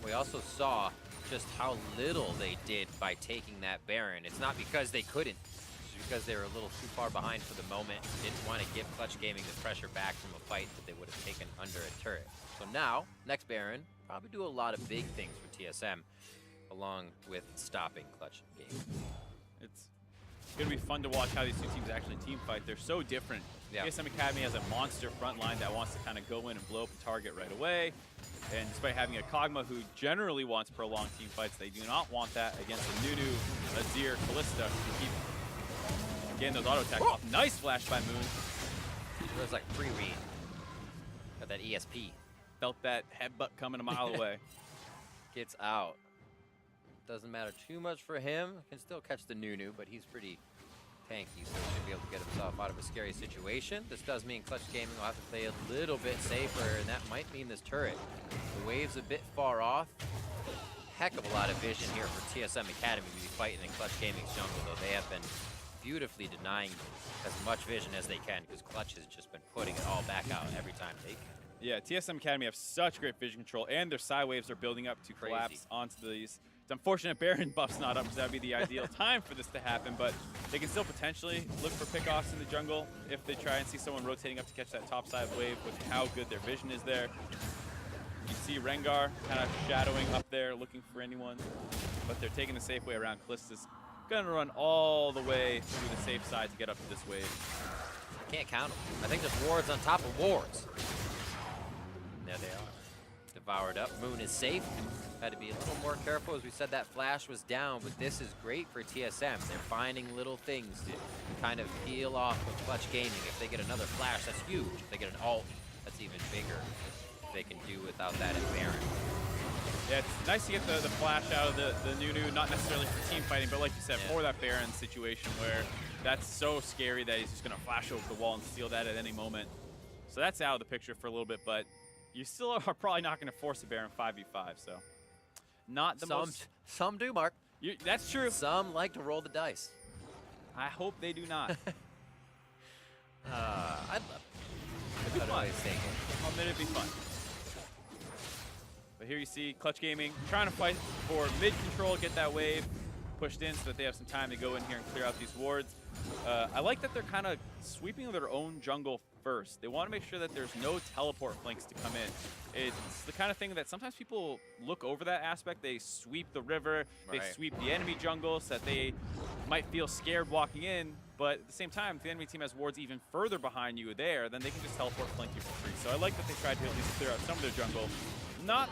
We also saw just how little they did by taking that Baron. It's not because they couldn't, it's because they were a little too far behind for the moment. Didn't want to give Clutch Gaming the pressure back from a fight that they would have taken under a turret. So now, next Baron, probably do a lot of big things for TSM, along with stopping Clutch Gaming. It's going to be fun to watch how these two teams actually team fight. They're so different. Yeah. TSM Academy has a monster front line that wants to kind of go in and blow up the target right away. And despite having a Kog'Maw who generally wants prolonged team fights, they do not want that against a Nunu, Azir, Kalista, who keep getting those auto attacks off. Nice flash by Moon. It was like pre-read. Got that ESP. Felt that headbutt coming a mile away. Gets out. Doesn't matter too much for him. Can still catch the Nunu, but he's pretty tanky, so he should be able to get himself out of a scary situation. This does mean Clutch Gaming will have to play a little bit safer, and that might mean this turret. The wave's a bit far off. Heck of a lot of vision here for TSM Academy to be fighting in Clutch Gaming's jungle, though they have been beautifully denying as much vision as they can, because Clutch has just been putting it all back out every time they can. Yeah, TSM Academy have such great vision control, and their side waves are building up to collapse onto these. It's unfortunate Baron buff's not up, because that would be the ideal time for this to happen, but they can still potentially look for pickoffs in the jungle if they try and see someone rotating up to catch that top side wave with how good their vision is there. You see Rengar kind of shadowing up there, looking for anyone, but they're taking the safe way around. Kallista's Gonna run all the way through the safe side to get up to this wave. Can't count them. I think there's wards on top of wards. There they are. Devoured up. Moon is safe. Had to be a little more careful. As we said, that flash was down, but this is great for TSM. They're finding little things to kind of peel off of Clutch Gaming. If they get another flash, that's huge. If they get an ult, that's even bigger. They can do without that at Baron. Yeah, it's nice to get the flash out of the Nunu, not necessarily for team fighting, but like you said, for that Baron situation where that's so scary that he's just going to flash over the wall and steal that at any moment. So that's out of the picture for a little bit, but you still are probably not going to force a Baron 5v5, so not the most... Some do, Mark. That's true. Some like to roll the dice. I hope they do not. I'd love it. It'd be fun. Thinking. I'll admit it'd be fun. But here you see Clutch Gaming trying to fight for mid control, get that wave pushed in so that they have some time to go in here and clear out these wards. I like that they're kind of sweeping their own jungle first. They want to make sure that there's no teleport flanks to come in. It's the kind of thing that sometimes people look over that aspect. They sweep the river, they sweep the enemy jungle so that they might feel scared walking in, but at the same time, if the enemy team has wards even further behind you there, then they can just teleport flank you for free. So I like that they tried to at least clear out some of their jungle. Not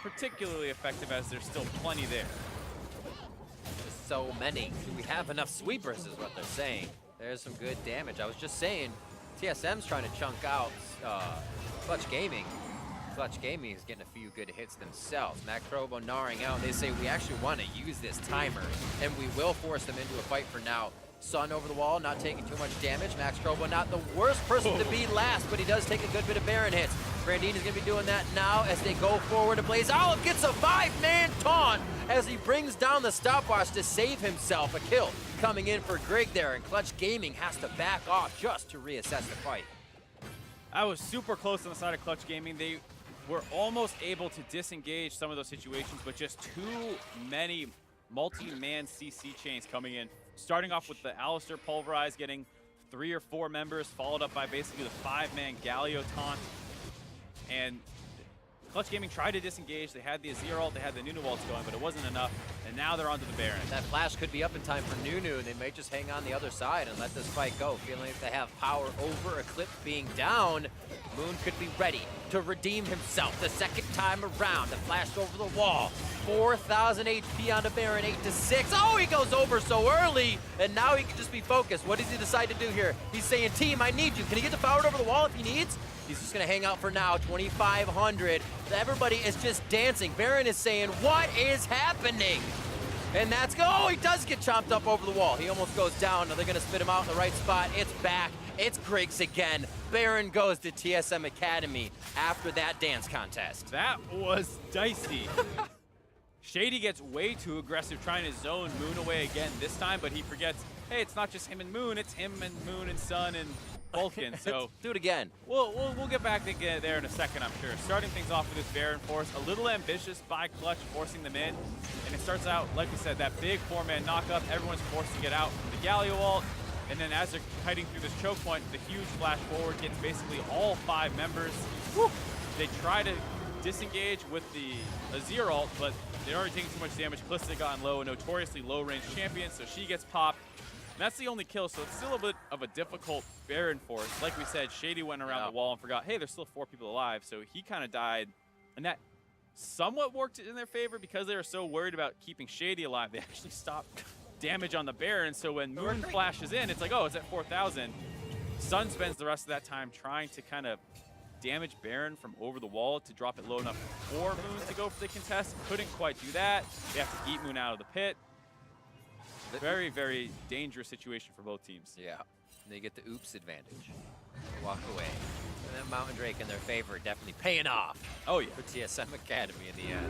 particularly effective as there's still plenty there. So many. Do we have enough sweepers is what they're saying. There's some good damage. I was just saying, TSM's trying to chunk out Clutch Gaming. Clutch Gaming is getting a few good hits themselves. Macrobo gnawing out. They say we actually want to use this timer, and we will force them into a fight for now. Sun over the wall, not taking too much damage. Max Crobo, not the worst person to be last, but he does take a good bit of Baron hits. Brandine is going to be doing that now as they go forward to Blaze. Olive gets a 5-man taunt as he brings down the stopwatch to save himself. A kill coming in for Greg there, and Clutch Gaming has to back off just to reassess the fight. I was super close on the side of Clutch Gaming. They were almost able to disengage some of those situations, but just too many multi-man CC chains coming in. Starting off with the Alistair Pulverize, getting 3 or 4 members, followed up by basically the 5-man Galio taunt. And Clutch Gaming tried to disengage. They had the Azir ult, they had the Nunu ults going, but it wasn't enough. And now they're onto the Baron. That flash could be up in time for Nunu, and they may just hang on the other side and let this fight go. Feeling like they have power over Eclipse being down. Moon could be ready to redeem himself the second time around. The flash over the wall. 4,000 HP on the Baron, 8-6. Oh, he goes over so early, and now he can just be focused. What does he decide to do here? He's saying, team, I need you. Can he get the power over the wall if he needs? He's just gonna hang out for now, 2,500. Everybody is just dancing. Baron is saying, what is happening? And that's go. Oh, he does get chomped up over the wall. He almost goes down. Now they're gonna spit him out in the right spot. It's back. It's Griggs again. Baron goes to TSM Academy after that dance contest. That was dicey. Shady gets way too aggressive trying to zone Moon away again this time, but he forgets, hey, it's not just him and Moon, it's him and Moon and Sun and Vulcan. So do it again. We'll get back to get there in a second, I'm sure. Starting things off with this Baron force, a little ambitious by Clutch, forcing them in. And it starts out, like we said, that big 4-man knockup. Everyone's forced to get out from the Galio ult. And then as they're kiting through this choke point, the huge flash forward gets basically all 5 members. Woo! They try to disengage with the Azir ult, but they're already taking too much damage. Kalista gotten low, a notoriously low-range champion, so she gets popped. And that's the only kill, so it's still a bit of a difficult Baron force. Like we said, Shady went around the wall and forgot, hey, there's still 4 people alive, so he kind of died. And that somewhat worked in their favor because they were so worried about keeping Shady alive. They actually stopped damage on the Baron, so when Moon flashes in, it's like, oh, it's at 4,000. Sun spends the rest of that time trying to kind of damage Baron from over the wall to drop it low enough for Moon to go for the contest. Couldn't quite do that. They have to eat Moon out of the pit. Very, very dangerous situation for both teams. Yeah, they get the oops advantage. Walk away. And that Mountain Drake in their favor definitely paying off. Oh yeah. For TSM Academy in the end.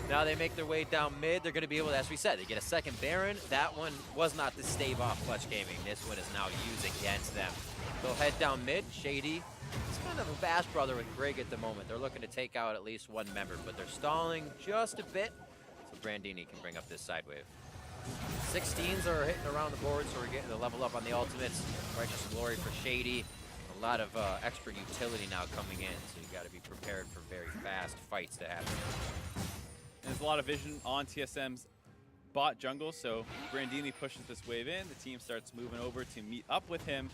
Now they make their way down mid. They're going to be able to, as we said, they get a second Baron. That one was not to stave off Clutch Gaming. This one is now used against them. They'll head down mid. Shady. It's kind of a Bash brother with Greg at the moment. They're looking to take out at least one member, but they're stalling just a bit. So Brandini can bring up this side wave. 16s are hitting around the board, so we're getting the level up on the ultimates. Righteous Glory for Shady. A lot of extra utility now coming in, so you got to be prepared for very fast fights to happen. And there's a lot of vision on TSM's bot jungle, so Brandini pushes this wave in. The team starts moving over to meet up with him.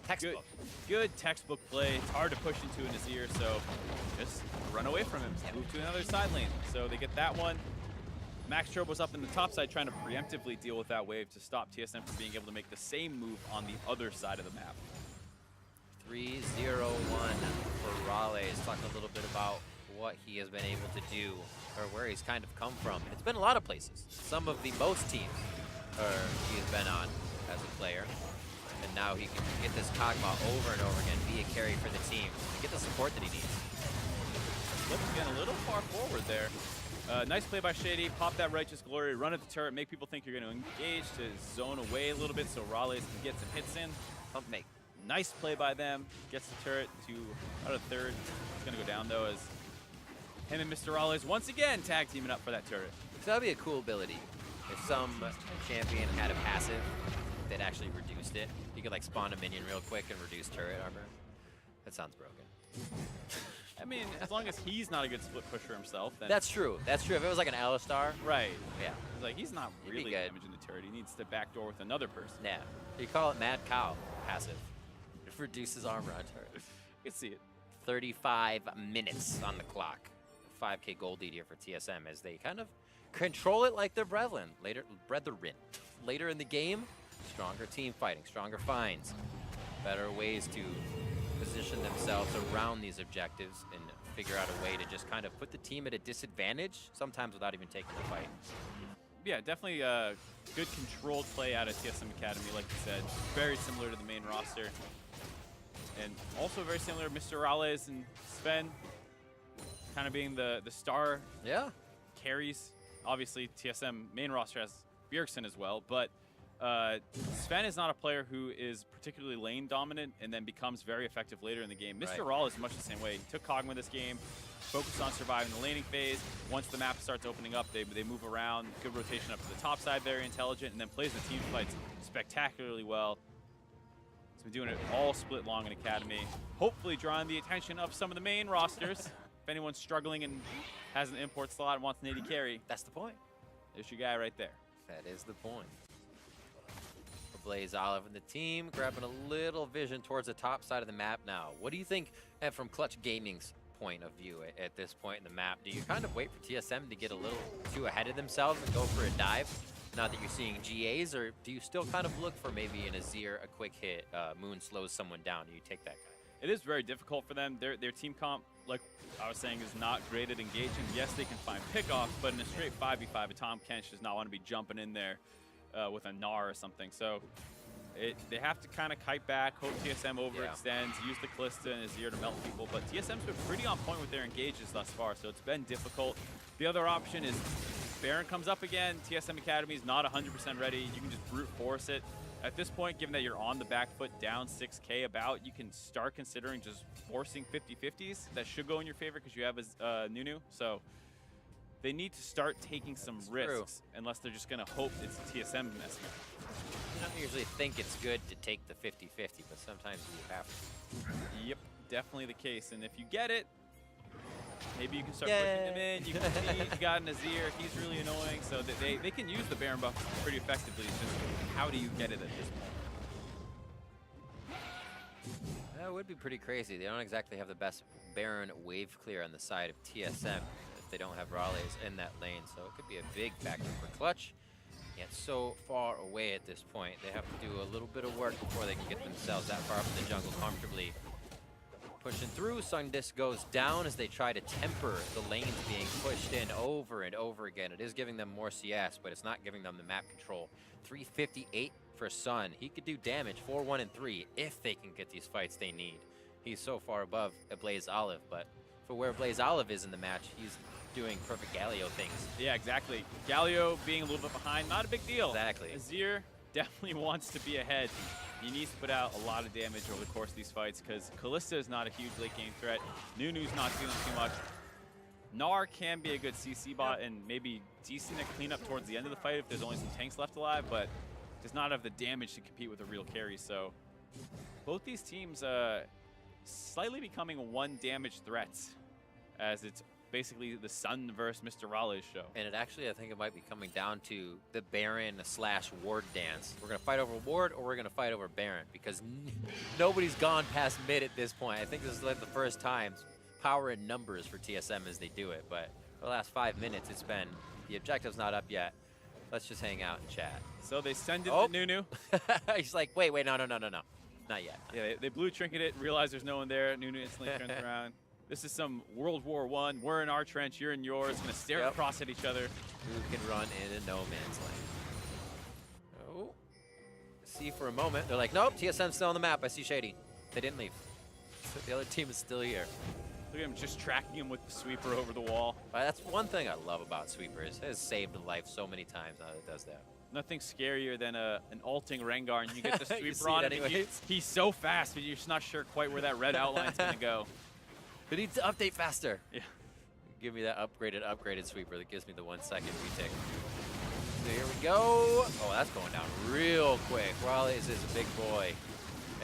Textbook. Good textbook play. It's hard to push into in his ear, so just run away from him. Move to another side lane. So they get that one. Max Turbo's up in the top side trying to preemptively deal with that wave to stop TSM from being able to make the same move on the other side of the map. 3-0-1 for Raleigh. Talk a little bit about what he has been able to do, or where he's kind of come from. And it's been a lot of places. Some of the most teams he has been on as a player. And now he can get this Kog'Maw over and over again, be a carry for the team, and get the support that he needs. Looking again a little far forward there. Nice play by Shady. Pop that Righteous Glory, run at the turret, make people think you're going to engage to zone away a little bit so Raleigh can get some hits in. Pump make. Nice play by them. Gets the turret to about a third. It's going to go down though as him and Mr. Raleigh once again tag teaming up for that turret. So that would be a cool ability. If some champion had a passive that actually reduced it, you could like spawn a minion real quick and reduce turret armor. That sounds broken. I mean, as long as he's not a good split pusher himself, then That's true. That's true. If it was like an Alistar, right. yeah. It's like he's not He'd be really good. damaging the turret. He needs to backdoor with another person. Yeah. You call it Mad Cow passive. It reduces armor on turret. You can see it. 35 minutes on the clock. 5K gold lead here for TSM as they kind of control it like their brethren. Later in the game, stronger team fighting, stronger finds, better ways to position themselves around these objectives and figure out a way to just kind of put the team at a disadvantage, sometimes without even taking the fight. Yeah, definitely a good controlled play out of TSM Academy, like you said. Very similar to the main roster. And also very similar, Mr. Raleigh and Sven kind of being the star Yeah. carries. Obviously, TSM main roster has Bjergsen as well, but Sven is not a player who is particularly lane dominant and then becomes very effective later in the game. Mr. Right. Rawl is much the same way. He took Kog'Maw this game, focused on surviving the laning phase. Once the map starts opening up, they move around. Good rotation up to the top side, very intelligent, and then plays the team fights spectacularly well. He's been doing it all split long in Academy. Hopefully drawing the attention of some of the main rosters. If anyone's struggling and has an import slot and wants an AD carry, That's the point. there's your guy right there. That is the point. Blaze Olive and the team grabbing a little vision towards the top side of the map now. What do you think from Clutch Gaming's point of view at this point in the map? Do you kind of wait for TSM to get a little too ahead of themselves and go for a dive now that you're seeing GAs, or do you still kind of look for maybe in Azir a quick hit, Moon slows someone down, and you take that guy? It is very difficult for them. Their team comp, like I was saying, is not great at engaging. Yes, they can find pickoffs, but in a straight 5v5, a Tom Kench does not want to be jumping in there with a Gnar or something. So they have to kind of kite back, hope TSM overextends, use the Kalista and Azir to melt people. But TSM's been pretty on point with their engages thus far, so it's been difficult. The other option is Baron comes up again. TSM Academy is not 100% ready. You can just brute force it. At this point, given that you're on the back foot, down 6K about, you can start considering just forcing 50-50s. That should go in your favor because you have Nunu. So they need to start taking some risks, unless they're just going to hope it's TSM messing up. You don't usually think it's good to take the 50-50, but sometimes you have to. Yep, definitely the case. And if you get it, maybe you can start pushing them in. You can see you got an Azir. He's really annoying. So they can use the Baron buff pretty effectively. It's just how do you get it at this point? That would be pretty crazy. They don't exactly have the best Baron wave clear on the side of TSM if they don't have Raleighs in that lane. So it could be a big factor for Clutch. Yet so far away at this point. They have to do a little bit of work before they can get themselves that far up in the jungle comfortably. Pushing through, Sundis goes down as they try to temper the lanes being pushed in over and over again. It is giving them more CS, but it's not giving them the map control. 358 for Sun. He could do damage 4-1 and 3 if they can get these fights they need. He's so far above a Blaze Olive, but for where Blaze Olive is in the match, he's doing perfect Galio things. Yeah, exactly. Galio being a little bit behind, not a big deal. Exactly. Azir definitely wants to be ahead. He needs to put out a lot of damage over the course of these fights because Kalista is not a huge late game threat. Nunu's not feeling too much. Gnar can be a good CC bot and maybe decent at cleanup towards the end of the fight if there's only some tanks left alive, but does not have the damage to compete with a real carry. So both these teams slightly becoming one damage threats as it's basically the Sun versus Mr. Raleigh show. And it actually, I think it might be coming down to the Baron / Ward dance. We're going to fight over Ward or we're going to fight over Baron because nobody's gone past mid at this point. I think this is like the first time power in numbers for TSM as they do it. But for the last 5 minutes, it's been the objective's not up yet. Let's just hang out and chat. So they send it Oh. to Nunu. He's like, wait, no. Not yet. Yeah, they blue trinket it, realize there's no one there. Nunu instantly turns around. This is some World War I. We're in our trench, you're in yours. Gonna stare Yep. across at each other. Who can run into no man's land? Oh. See for a moment. They're like, nope, TSM's still on the map. I see Shady. They didn't leave. So the other team is still here. Look at him just tracking him with the sweeper over the wall. That's one thing I love about sweepers. It has saved a life so many times now that it does that. Nothing scarier than an ulting Rengar and you get the You sweeper see on it him. And anyways. he's so fast, but you're just not sure quite where that red outline's gonna go. It needs to update faster. Yeah. Give me that upgraded sweeper that gives me the 1 second retick. So here we go. Oh, that's going down real quick. Raleigh is a big boy.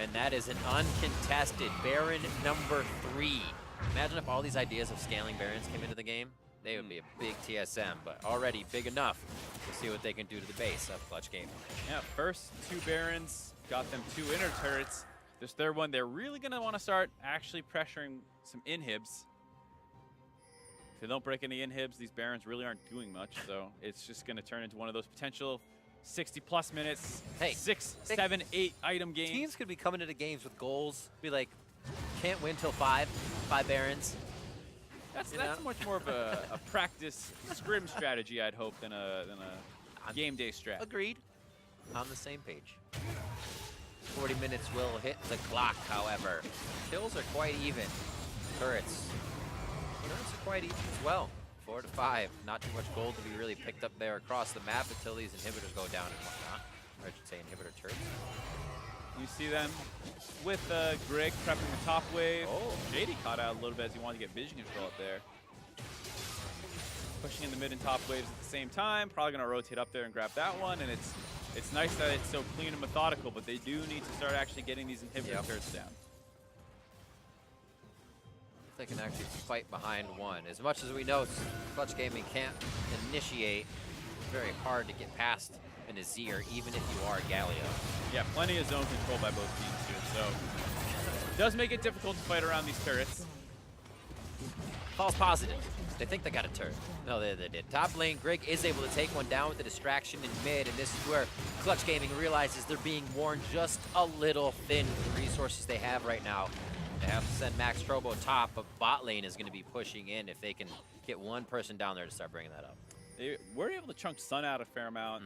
And that is an uncontested Baron number 3. Imagine if all these ideas of scaling Barons came into the game. They would be a big TSM, but already big enough to see what they can do to the base of Clutch Gaming. Yeah, first 2 Barons, got them 2 inner turrets. This third one, they're really gonna wanna start actually pressuring some inhibs. If they don't break any inhibs, these Barons really aren't doing much, so it's just gonna turn into one of those potential 60+ minutes, Hey, 6, 7, 8 item games. Teams could be coming into games with goals, be like, can't win till 5 Barons. That's You know? much more of a practice scrim strategy, I'd hope, than a game day strat. Agreed. On the same page. 40 minutes will hit the clock, however. Kills are quite even. Turrets are quite even as well. 4 to 5. Not too much gold to be really picked up there across the map until these inhibitors go down and whatnot. Or I should say inhibitor turrets. You see them with Greg prepping the top wave. Oh. Shady caught out a little bit as he wanted to get vision control up there. Pushing in the mid and top waves at the same time. Probably going to rotate up there and grab that one. And it's nice that it's so clean and methodical, but they do need to start actually getting these inhibitor turrets down. If they can actually fight behind one. As much as we know Clutch Gaming can't initiate, it's very hard to get past an Azir, even if you are Galio. Yeah, plenty of zone control by both teams here, so it does make it difficult to fight around these turrets. False positive. They think they got a turret. No, they did. Top lane, Greg is able to take one down with the distraction in mid, and this is where Clutch Gaming realizes they're being worn just a little thin with the resources they have right now. They have to send Max Trobo top, but bot lane is going to be pushing in if they can get one person down there to start bringing that up. They were able to chunk Sun out a fair amount,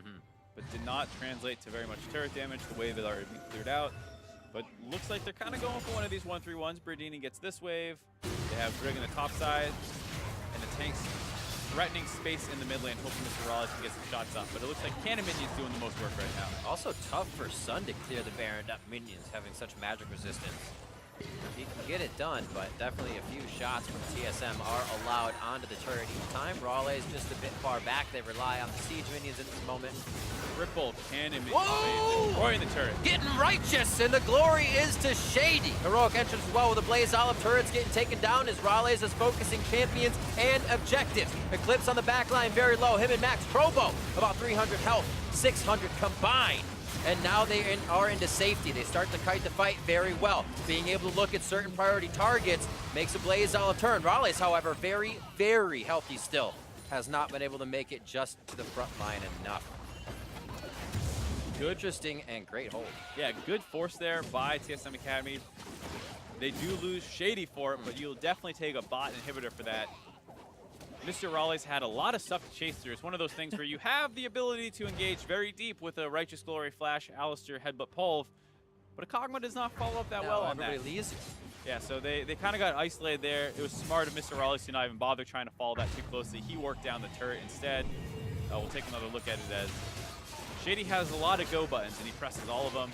but did not translate to very much turret damage the way that already been cleared out. But looks like they're kind of going for one of these 1-3-1s. Bradini gets this wave. They have Greg on the top side, and the tanks threatening space in the mid lane, hoping Mr. Raleigh can get some shots up. But it looks like Cannon Minion's doing the most work right now. Also tough for Sun to clear the Baron up minions, having such magic resistance. He can get it done, but definitely a few shots from TSM are allowed onto the turret each time. Raleigh is just a bit far back. They rely on the siege minions in this moment. Triple Cannon Minion Whoa! destroying the turret. Getting righteous, and the glory is to Shady. Heroic entrance as well with the Blaze Olive turrets getting taken down as Raleigh is focusing champions and objectives. Eclipse on the back line very low. Him and Max Trobo about 300 health, 600 combined. And now they are into safety. They start to kite the fight very well. Being able to look at certain priority targets makes a Blaze Olive turn. Raleigh, however, very, very healthy still. Has not been able to make it just to the front line enough. Good, interesting, and great hold. Yeah, good force there by TSM Academy. They do lose Shady for it, but you'll definitely take a bot inhibitor for that. Mr. Raleigh's had a lot of stuff to chase through. It's one of those things where you have the ability to engage very deep with a Righteous Glory Flash, Alistair, Headbutt Pulve, but Akogma does not follow up that well on that. Everybody leaves. Yeah, so they kind of got isolated there. It was smart of Mr. Raleigh to not even bother trying to follow that too closely. He worked down the turret instead. We'll take another look at it as Shady has a lot of go buttons, and he presses all of them.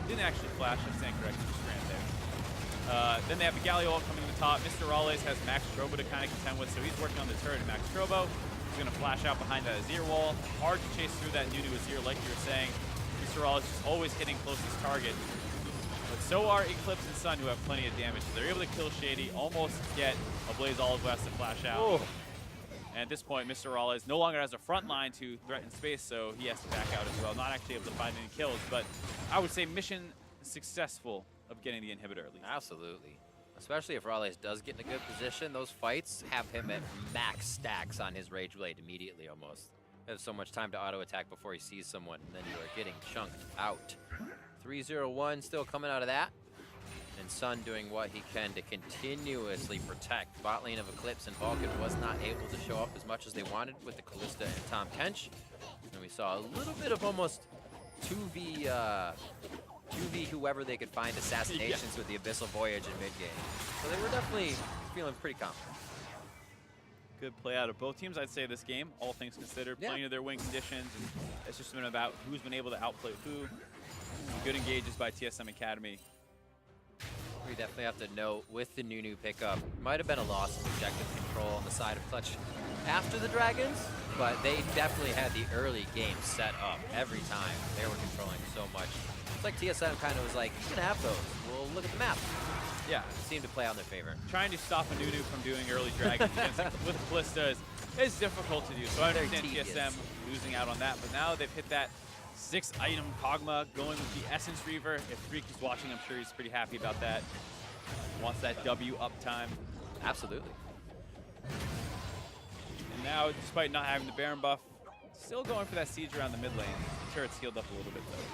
Didn't actually flash, I'm saying correctly, just ran there. Then they have the Galio ult coming to the top. Mr. Raleigh has Max Trobo to kind of contend with, so he's working on the turret and Max Trobo. He's going to flash out behind that Azir wall. Hard to chase through that Nunu Azir, like you were saying. Mr. Raleigh is just always hitting closest target. But so are Eclipse and Sun, who have plenty of damage. So they're able to kill Shady, almost get a Blaze Olive who has to flash out. Oh. And at this point, Mr. Raleigh no longer has a front line to threaten space, so he has to back out as well. Not actually able to find any kills, but I would say mission successful of getting the inhibitor at least. Absolutely. Especially if Raleigh does get in a good position, those fights have him at max stacks on his Rage Blade immediately almost. He has so much time to auto attack before he sees someone, and then you are getting chunked out. 3-0-1 still coming out of that. And Sun doing what he can to continuously protect. Bot lane of Eclipse and Vulcan was not able to show up as much as they wanted with the Callista and Tom Kench. And we saw a little bit of almost 2v whoever they could find assassinations with the Abyssal Voyage in mid game. So they were definitely feeling pretty confident. Good play out of both teams, I'd say, this game. All things considered, playing to their win conditions. And it's just been about who's been able to outplay who. Good engages by TSM Academy. We definitely have to note with the Nunu pickup, might have been a loss of objective control on the side of Clutch after the Dragons, but they definitely had the early game set up every time. They were controlling so much. It's like TSM kind of was like, you can have those. We'll look at the map. Yeah. It seemed to play out in their favor. Trying to stop a Nunu from doing early Dragons with Callista is difficult to do. So I understand TSM losing out on that, but now they've hit that 6-item Kog'Maw, going with the Essence Reaver. If Freak is watching, I'm sure he's pretty happy about that. Wants that W uptime. Absolutely. And now, despite not having the Baron buff, still going for that siege around the mid lane. Turret's healed up a little bit, though.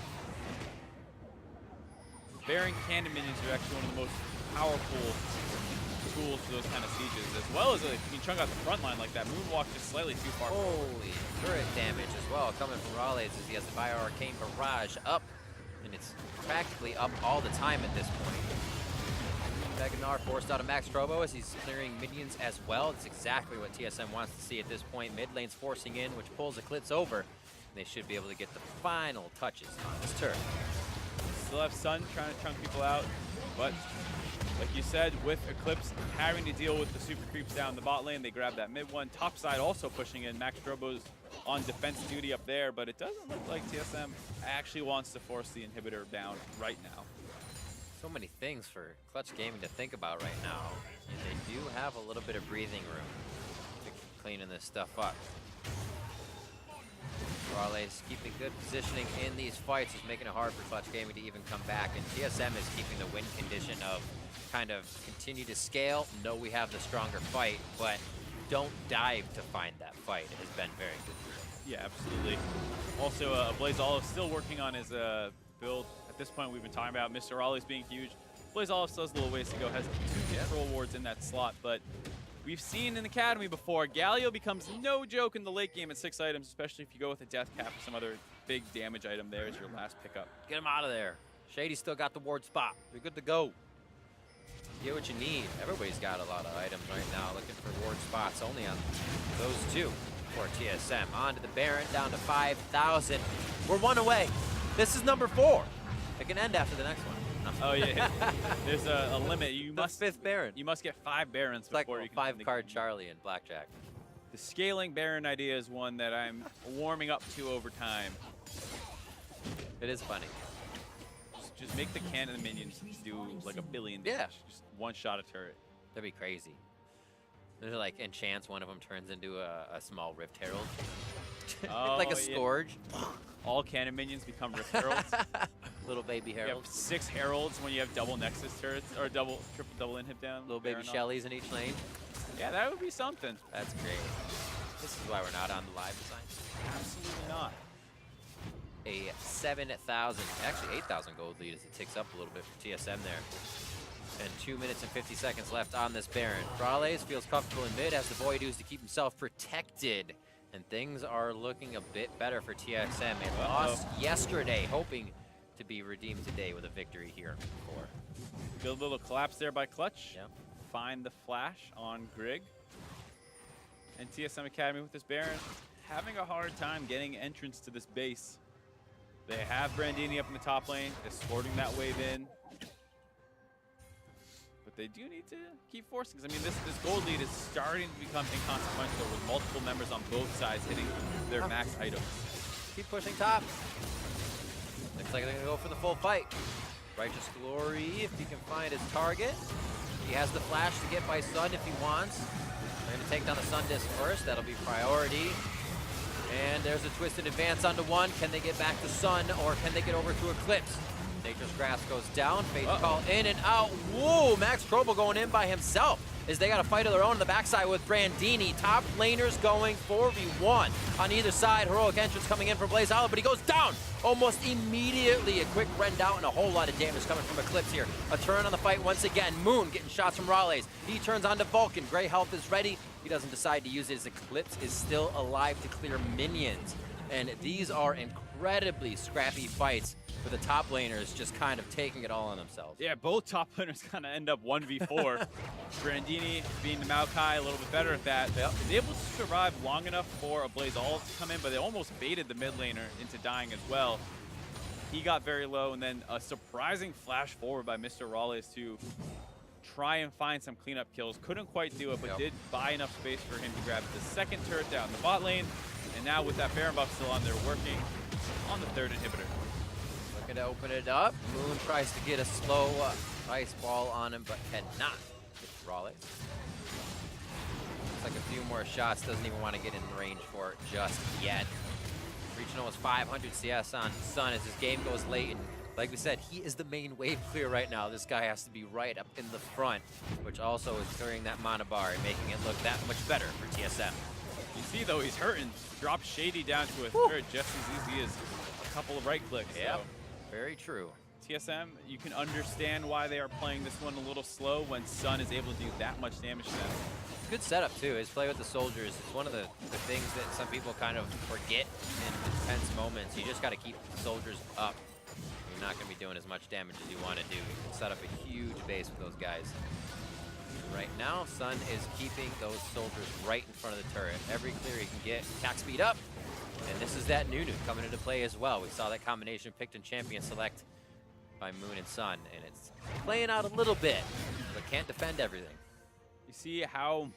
Baron cannon minions are actually one of the most powerful tools for those kind of sieges, as well as if you can chunk out the front line like that. Moonwalk just slightly too far. Holy turret damage as well coming from Raleigh as he has the Fire Arcane Barrage up, and it's practically up all the time at this point. Meganar forced out of Max Trobo as he's clearing minions as well. It's exactly what TSM wants to see at this point. Mid lane's forcing in, which pulls Eclipse over. They should be able to get the final touches on this turret. Still have Sun trying to chunk people out, but like you said, with Eclipse having to deal with the super creeps down the bot lane, they grab that mid one. Top side also pushing in. Max Drobo's on defense duty up there, but it doesn't look like TSM actually wants to force the inhibitor down right now. So many things for Clutch Gaming to think about right now. And they do have a little bit of breathing room to keep cleaning this stuff up. Raleigh's keeping good positioning in these fights is making it hard for Clutch Gaming to even come back, and TSM is keeping the win condition of kind of continue to scale, know we have the stronger fight, but don't dive to find that fight. It has been very good for them. Yeah, absolutely. Also, Blaze Olive still working on his build. At this point, we've been talking about Mr. Raleigh's being huge. Blaze Olive still has a little ways to go, has 2 control wards in that slot, but we've seen in the Academy before, Galio becomes no joke in the late game at 6 items, especially if you go with a death cap or some other big damage item there as your last pickup. Get him out of there. Shady's still got the ward spot. You're good to go. Get what you need. Everybody's got a lot of items right now, looking for ward spots only on those 2 for TSM. On to the Baron, down to 5,000. We're 1 away. This is number 4. It can end after the next one. Oh yeah, there's a limit. You must 5th Baron. You must get 5 Barons It's before like you can 5-card Charlie in Blackjack. The scaling Baron idea is one that I'm warming up to over time. It is funny. Just make the cannon minions do like 1 billion damage. Yeah. Just one shot a turret. That'd be crazy. There's like enchants, one of them turns into a small Rift Herald. Like a Scourge. All cannon minions become Rift Heralds. Little baby You Heralds. have 6 Heralds when you have double Nexus turrets, or triple double inhib down. Little baby Baron on. Shellys in each lane. Yeah, that would be something. That's great. This is why we're not on the live design. Absolutely not. A 7,000, actually 8,000 gold lead as it ticks up a little bit for TSM there. And 2 minutes and 50 seconds left on this Baron. Raleigh feels comfortable in mid, has the Voidoos to keep himself protected. And things are looking a bit better for TSM. They lost yesterday, hoping to be redeemed today with a victory here for. Good little collapse there by Clutch. Yep. Find the flash on Grig. And TSM Academy with this Baron having a hard time getting entrance to this base. They have Brandini up in the top lane, escorting that wave in. But they do need to keep forcing, because I mean, this gold lead is starting to become inconsequential with multiple members on both sides hitting their max items. Keep pushing top. Looks like they're gonna go for the full fight. Righteous Glory, if he can find his target. He has the flash to get by Sun if he wants. They're gonna take down the Sun Disc first, that'll be priority. And there's a twisted advance onto one. Can they get back to Sun, or can they get over to Eclipse? Nature's Grasp goes down, Fate Call in and out. Whoa, Max Trobo going in by himself as they got a fight of their own on the backside with Brandini. Top laners going 4v1 on either side. Heroic Entrance coming in from Blaze Olive, but he goes down almost immediately. A quick rend out and a whole lot of damage coming from Eclipse here. A turn on the fight once again. Moon getting shots from Raleigh. He turns onto Vulcan. Gray Health is ready. He doesn't decide to use it as Eclipse is still alive to clear minions. And these are incredibly scrappy fights with the top laners just kind of taking it all on themselves. Yeah, both top laners kind of end up 1v4. Brandini, being the Maokai, a little bit better at that, is able to survive long enough for a Blaze Olive to come in, but they almost baited the mid laner into dying as well. He got very low, and then a surprising flash forward by Mr. Rawlins to try and find some cleanup kills. Couldn't quite do it, but did buy enough space for him to grab the second turret down the bot lane. And now with that Baron buff still on there, working on the third inhibitor. Looking to open it up. Moon tries to get a slow ice ball on him, but cannot get Raleigh. Looks like a few more shots. Doesn't even want to get in range for it just yet. Reaching almost 500 CS on Sun as this game goes late. And like we said, he is the main wave clear right now. This guy has to be right up in the front, which also is clearing that mana bar and making it look that much better for TSM. You see, though, he's hurting. Drops Shady down to a third just as easy as a couple of right clicks. Yeah, so. Very true. TSM, you can understand why they are playing this one a little slow when Sun is able to do that much damage to them. Good setup, too. His play with the soldiers is one of the things that some people kind of forget in intense moments. You just got to keep the soldiers up. You're not going to be doing as much damage as you want to do. You can set up a huge base with those guys. Right now, Sun is keeping those soldiers right in front of the turret. Every clear he can get, attack speed up. And this is that Nunu coming into play as well. We saw that combination picked in champion select by Moon and Sun, and it's playing out a little bit, but can't defend everything. You see how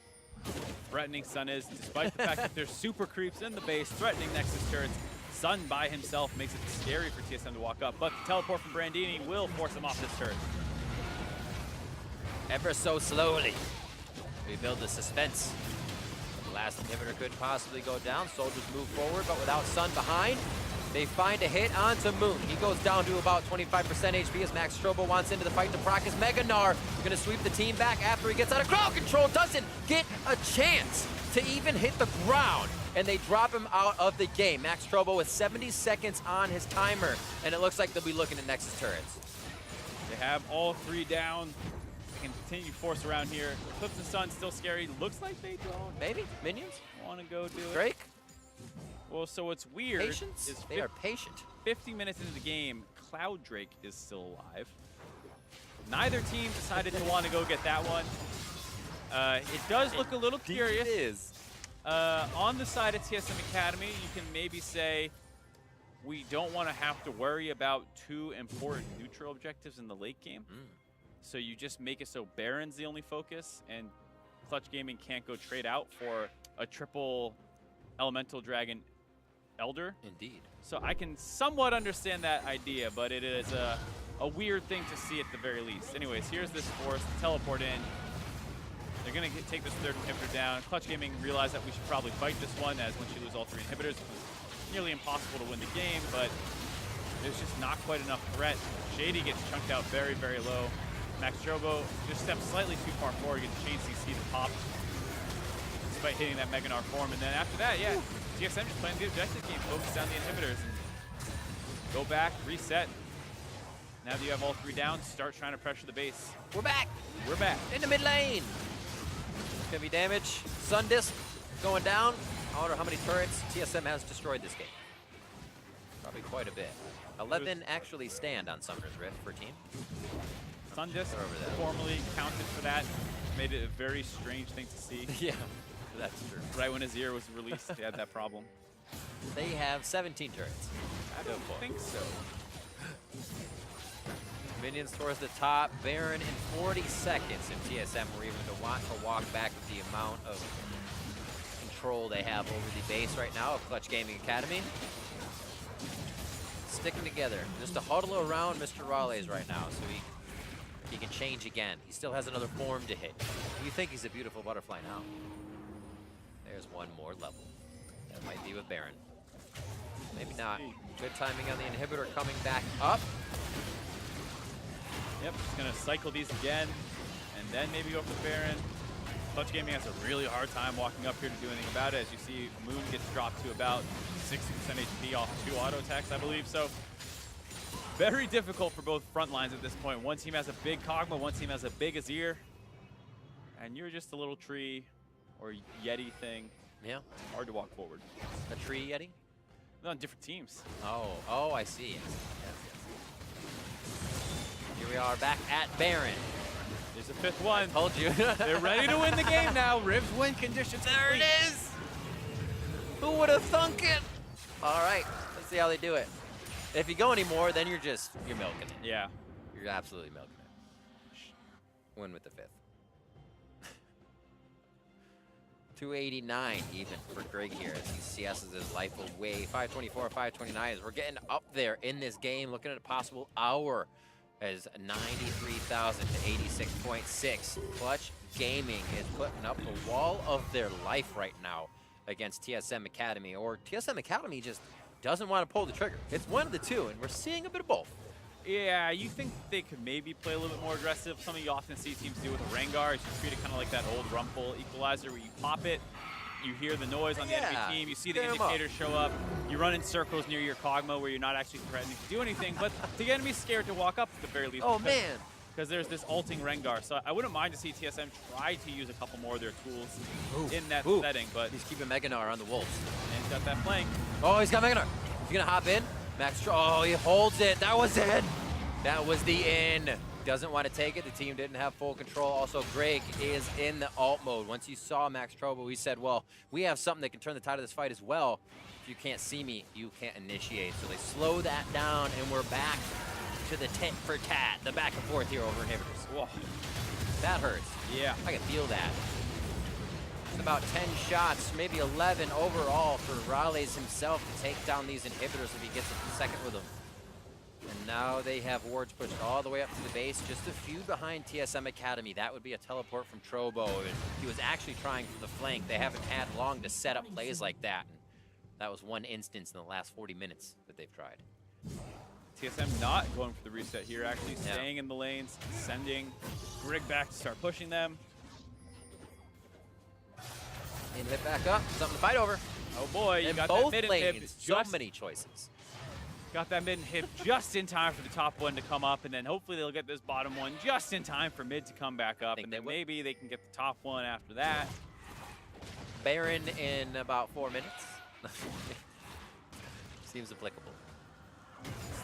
threatening Sun is, despite the fact that there's super creeps in the base, threatening Nexus turrets. Sun by himself makes it scary for TSM to walk up, but the teleport from Brandini will force him off this turret. Ever so slowly, we build the suspense. The last inhibitor could possibly go down. Soldiers move forward, but without Sun behind, they find a hit onto Moon. He goes down to about 25% HP as Max Strobo wants into the fight to proc his Mega Gnar. Gonna sweep the team back after he gets out of crowd control. Doesn't get a chance to even hit the ground, and they drop him out of the game. Max Strobo with 70 seconds on his timer, and it looks like they'll be looking at Nexus turrets. They have all three down. Can continue force around here. Eclipse and Sun still scary. Looks like they don't. Maybe minions Want to go do it. Drake. Well, so what's weird Patience. is They are patient. 50 minutes into the game, Cloud Drake is still alive. Neither team decided to want to go get that one. It does look a little curious. It is. On the side of TSM Academy, you can maybe say we don't want to have to worry about two important neutral objectives in the late game. So you just make it so Baron's the only focus, and Clutch Gaming can't go trade out for a triple Elemental Dragon Elder. Indeed. So I can somewhat understand that idea, but it is a weird thing to see at the very least. Anyways, here's this force, teleport in. They're going to take this third inhibitor down. Clutch Gaming realized that we should probably fight this one, as once you lose all three inhibitors, it was nearly impossible to win the game, but there's just not quite enough threat. Shady gets chunked out very, very low. Max Strobo just steps slightly too far forward, gets chain CC to pop, despite hitting that Mega Gnar form. And then after that, yeah, TSM just playing the objective game, focus down the inhibitors, and go back, reset. Now that you have all three down, start trying to pressure the base. We're back. We're back. In the mid lane. Gonna be damage. Sun Disc going down. I wonder how many turrets TSM has destroyed this game. Probably quite a bit. 11 actually stand on Summoner's Rift per team. Sundisk They're over there. formally counted for that. Made it a very strange thing to see. Yeah, that's true. Right when Azir was released, they had that problem. They have 17 turrets. I don't think so. Minions towards the top. Baron in 40 seconds. If TSM were even to want to walk back with the amount of control they have over the base right now of Clutch Gaming Academy. sticking together just to huddle around Mr. Raleigh right now so he can change again. He still has another form to hit. You think he's a beautiful butterfly now. There's one more level. That might be with Baron. Maybe not. Good timing on the inhibitor coming back up. Yep, just gonna cycle these again, and then maybe go for Baron. Clutch Gaming has a really hard time walking up here to do anything about it. As you see, Moon gets dropped to about 60% HP off 2 auto attacks, I believe. So very difficult for both front lines at this point. One team has a big Kog'Maw, one team has a big Azir, and you're just a little tree or Yeti thing. Yeah. Hard to walk forward. A tree Yeti? No, different teams. Oh, I see. Yes. Here we are back at Baron. There's a 5th one. Told you. They're ready to win the game now. Riv's win conditions. There it is. Who would have thunk it? All right, let's see how they do it. If you go anymore, then you're milking it. Yeah. You're absolutely milking it. Win with the 5th. 289 even for Greg here as he CS's his life away. 524, 529 as we're getting up there in this game, looking at a possible hour as 93,000 to 86.6. Clutch Gaming is putting up the wall of their life right now against TSM Academy, or TSM Academy just doesn't want to pull the trigger. It's one of the two, and we're seeing a bit of both. Yeah, you think they could maybe play a little bit more aggressive. Something you often see teams do with a Rengar is you treat it kind of like that old Rumpel equalizer where you pop it, you hear the noise on the enemy team, you see the indicators show up, you run in circles near your Kog'Maw where you're not actually threatening to do anything, but the enemy's scared to walk up at the very least. Oh, man. Because there's this ulting Rengar. So I wouldn't mind to see TSM try to use a couple more of their tools in that setting, but he's keeping Meganar on the Wolves. And he's got that flank. Oh, he's got Meganar. He's gonna hop in. Max, oh, he holds it. That was it. That was the in. Doesn't want to take it. The team didn't have full control. Also, Greg is in the alt mode. Once you saw Max Trobo, he said, well, we have something that can turn the tide of this fight as well. If you can't see me, you can't initiate. So they slow that down, and we're back to the tit for tat, the back and forth here over inhibitors. Whoa. That hurts. Yeah. I can feel that. It's about 10 shots, maybe 11 overall for Raleigh himself to take down these inhibitors if he gets a second with them. And now they have wards pushed all the way up to the base, just a few behind TSM Academy. That would be a teleport from Trobo. And he was actually trying for the flank. They haven't had long to set up plays like that. And that was one instance in the last 40 minutes that they've tried. TSM not going for the reset here, actually staying in the lanes, sending Grig back to start pushing them. And hit back up, something to fight over. Oh boy, you and got both that mid lanes, inhib. so many choices. Got that mid inhib just in time for the top one to come up, and then hopefully they'll get this bottom one just in time for mid to come back up, and then maybe they can get the top one after that. Baron in about 4 minutes. Seems applicable.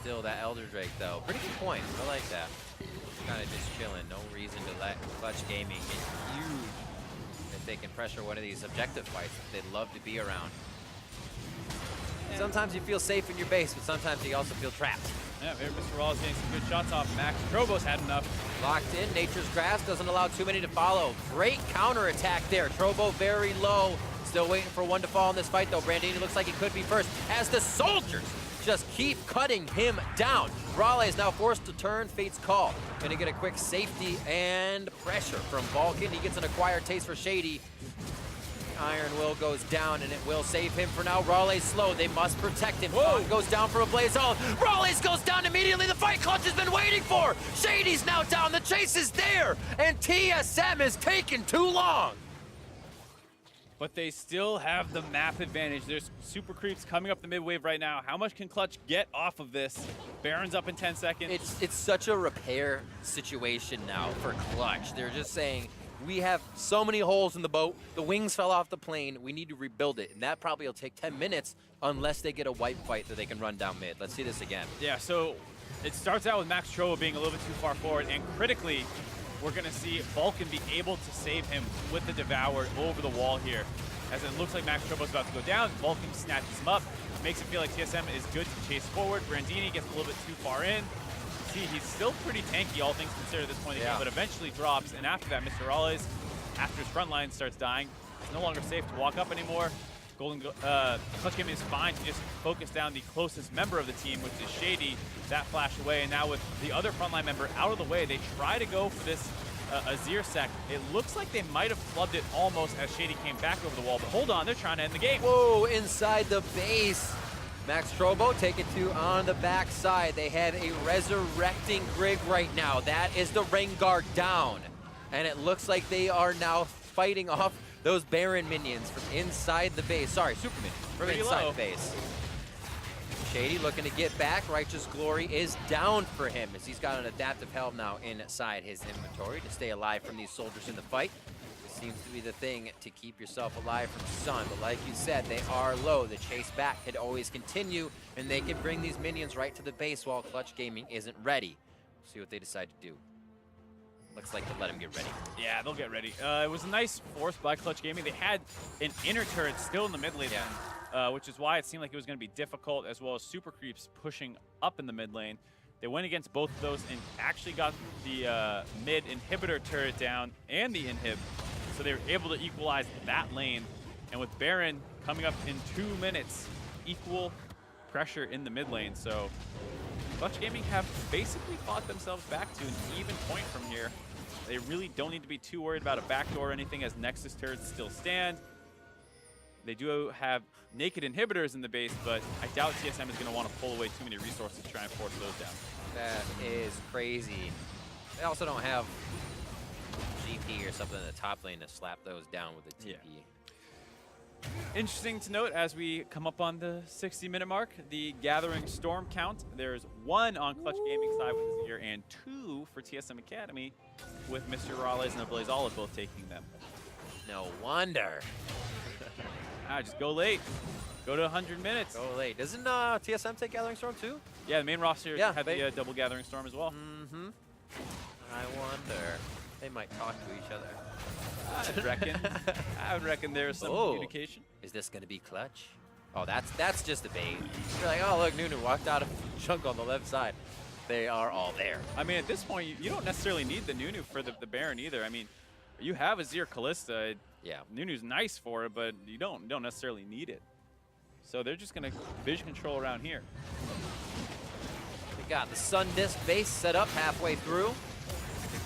Still that Elder Drake though. Pretty good point. I like that. Kind of just chilling. No reason to let Clutch Gaming get huge. If they can pressure one of these objective fights, they'd love to be around. And sometimes you feel safe in your base, but sometimes you also feel trapped. Yeah, here Mr. Rawls getting some good shots off. Max Trobo's had enough. Locked in. Nature's Grasp doesn't allow too many to follow. Great counter attack there. Trobo very low. Still waiting for one to fall in this fight though. Brandini looks like he could be first as the soldiers just keep cutting him down. Raleigh is now forced to turn Fate's Call. Gonna get a quick safety and pressure from Vulcan. He gets an acquired taste for Shady. Iron Will goes down and it will save him for now. Raleigh's slow, they must protect him. Goes down for a blaze all. Raleigh's goes down immediately. The fight Clutch has been waiting for. Shady's now down, the chase is there. And TSM is taking too long. But they still have the map advantage. There's super creeps coming up the mid wave right now. How much can Clutch get off of this? Baron's up in 10 seconds. It's such a repair situation now for Clutch. They're just saying, we have so many holes in the boat. The wings fell off the plane. We need to rebuild it. And that probably will take 10 minutes unless they get a wipe fight that they can run down mid. Let's see this again. Yeah, so it starts out with Max Trobo being a little bit too far forward. And critically, we're going to see Vulcan be able to save him with the Devour over the wall here. As it looks like Max Trobo's about to go down, Vulcan snatches him up, makes it feel like TSM is good to chase forward. Brandini gets a little bit too far in. See, he's still pretty tanky, all things considered at this point in the game, but eventually drops. And after that, Mr. Raleigh, after his front line starts dying, it's no longer safe to walk up anymore. Clutch Gaming is fine to just focus down the closest member of the team, which is Shady. That flash away, and now with the other frontline member out of the way, they try to go for this Azir sec. It looks like they might have flubbed it almost as Shady came back over the wall, but hold on, they're trying to end the game. Whoa, inside the base. Max Trobo take it to on the backside. They have a resurrecting Grig right now. That is the Rengar down. And it looks like they are now fighting off those Baron minions from inside the base. Sorry, super minions from Pretty inside low. the base. Shady looking to get back. Righteous Glory is down for him as he's got an adaptive helm now inside his inventory to stay alive from these soldiers in the fight. This seems to be the thing to keep yourself alive from Sun, but like you said, they are low. The chase back could always continue, and they can bring these minions right to the base while Clutch Gaming isn't ready. See what they decide to do. Looks like they'll let him get ready. Yeah, they'll get ready. It was a nice force by Clutch Gaming. They had an inner turret still in the mid lane, which is why it seemed like it was going to be difficult, as well as super creeps pushing up in the mid lane. They went against both of those and actually got the mid inhibitor turret down and the inhib, so they were able to equalize that lane. And with Baron coming up in 2 minutes, equal pressure in the mid lane. So Clutch Gaming have basically fought themselves back to an even point from here. They really don't need to be too worried about a backdoor or anything, as Nexus turrets still stand. They do have naked inhibitors in the base, but I doubt TSM is going to want to pull away too many resources to try and force those down. That is crazy. They also don't have GP or something in the top lane to slap those down with a TP. Yeah. Interesting to note, as we come up on the 60-minute mark, the Gathering Storm count. There's 1 on Clutch Gaming side with Azir and 2 for TSM Academy, with Mr. Raleigh and Blaze Olive both taking them. No wonder. Just go late. Go to 100 minutes. Go late. Doesn't TSM take Gathering Storm too? Yeah, the main roster had the double Gathering Storm as well. Mm-hmm. I wonder. They might talk to each other. I would reckon there's some communication. Is this going to be Clutch? Oh, that's just a bait. You're like, oh, look, Nunu walked out of chunk on the left side. They are all there. I mean, at this point, you don't necessarily need the Nunu for the Baron either. I mean, you have Azir Kalista. Yeah. Nunu's nice for it, but you don't necessarily need it. So they're just going to vision control around here. We got the Sun Disc base set up halfway through.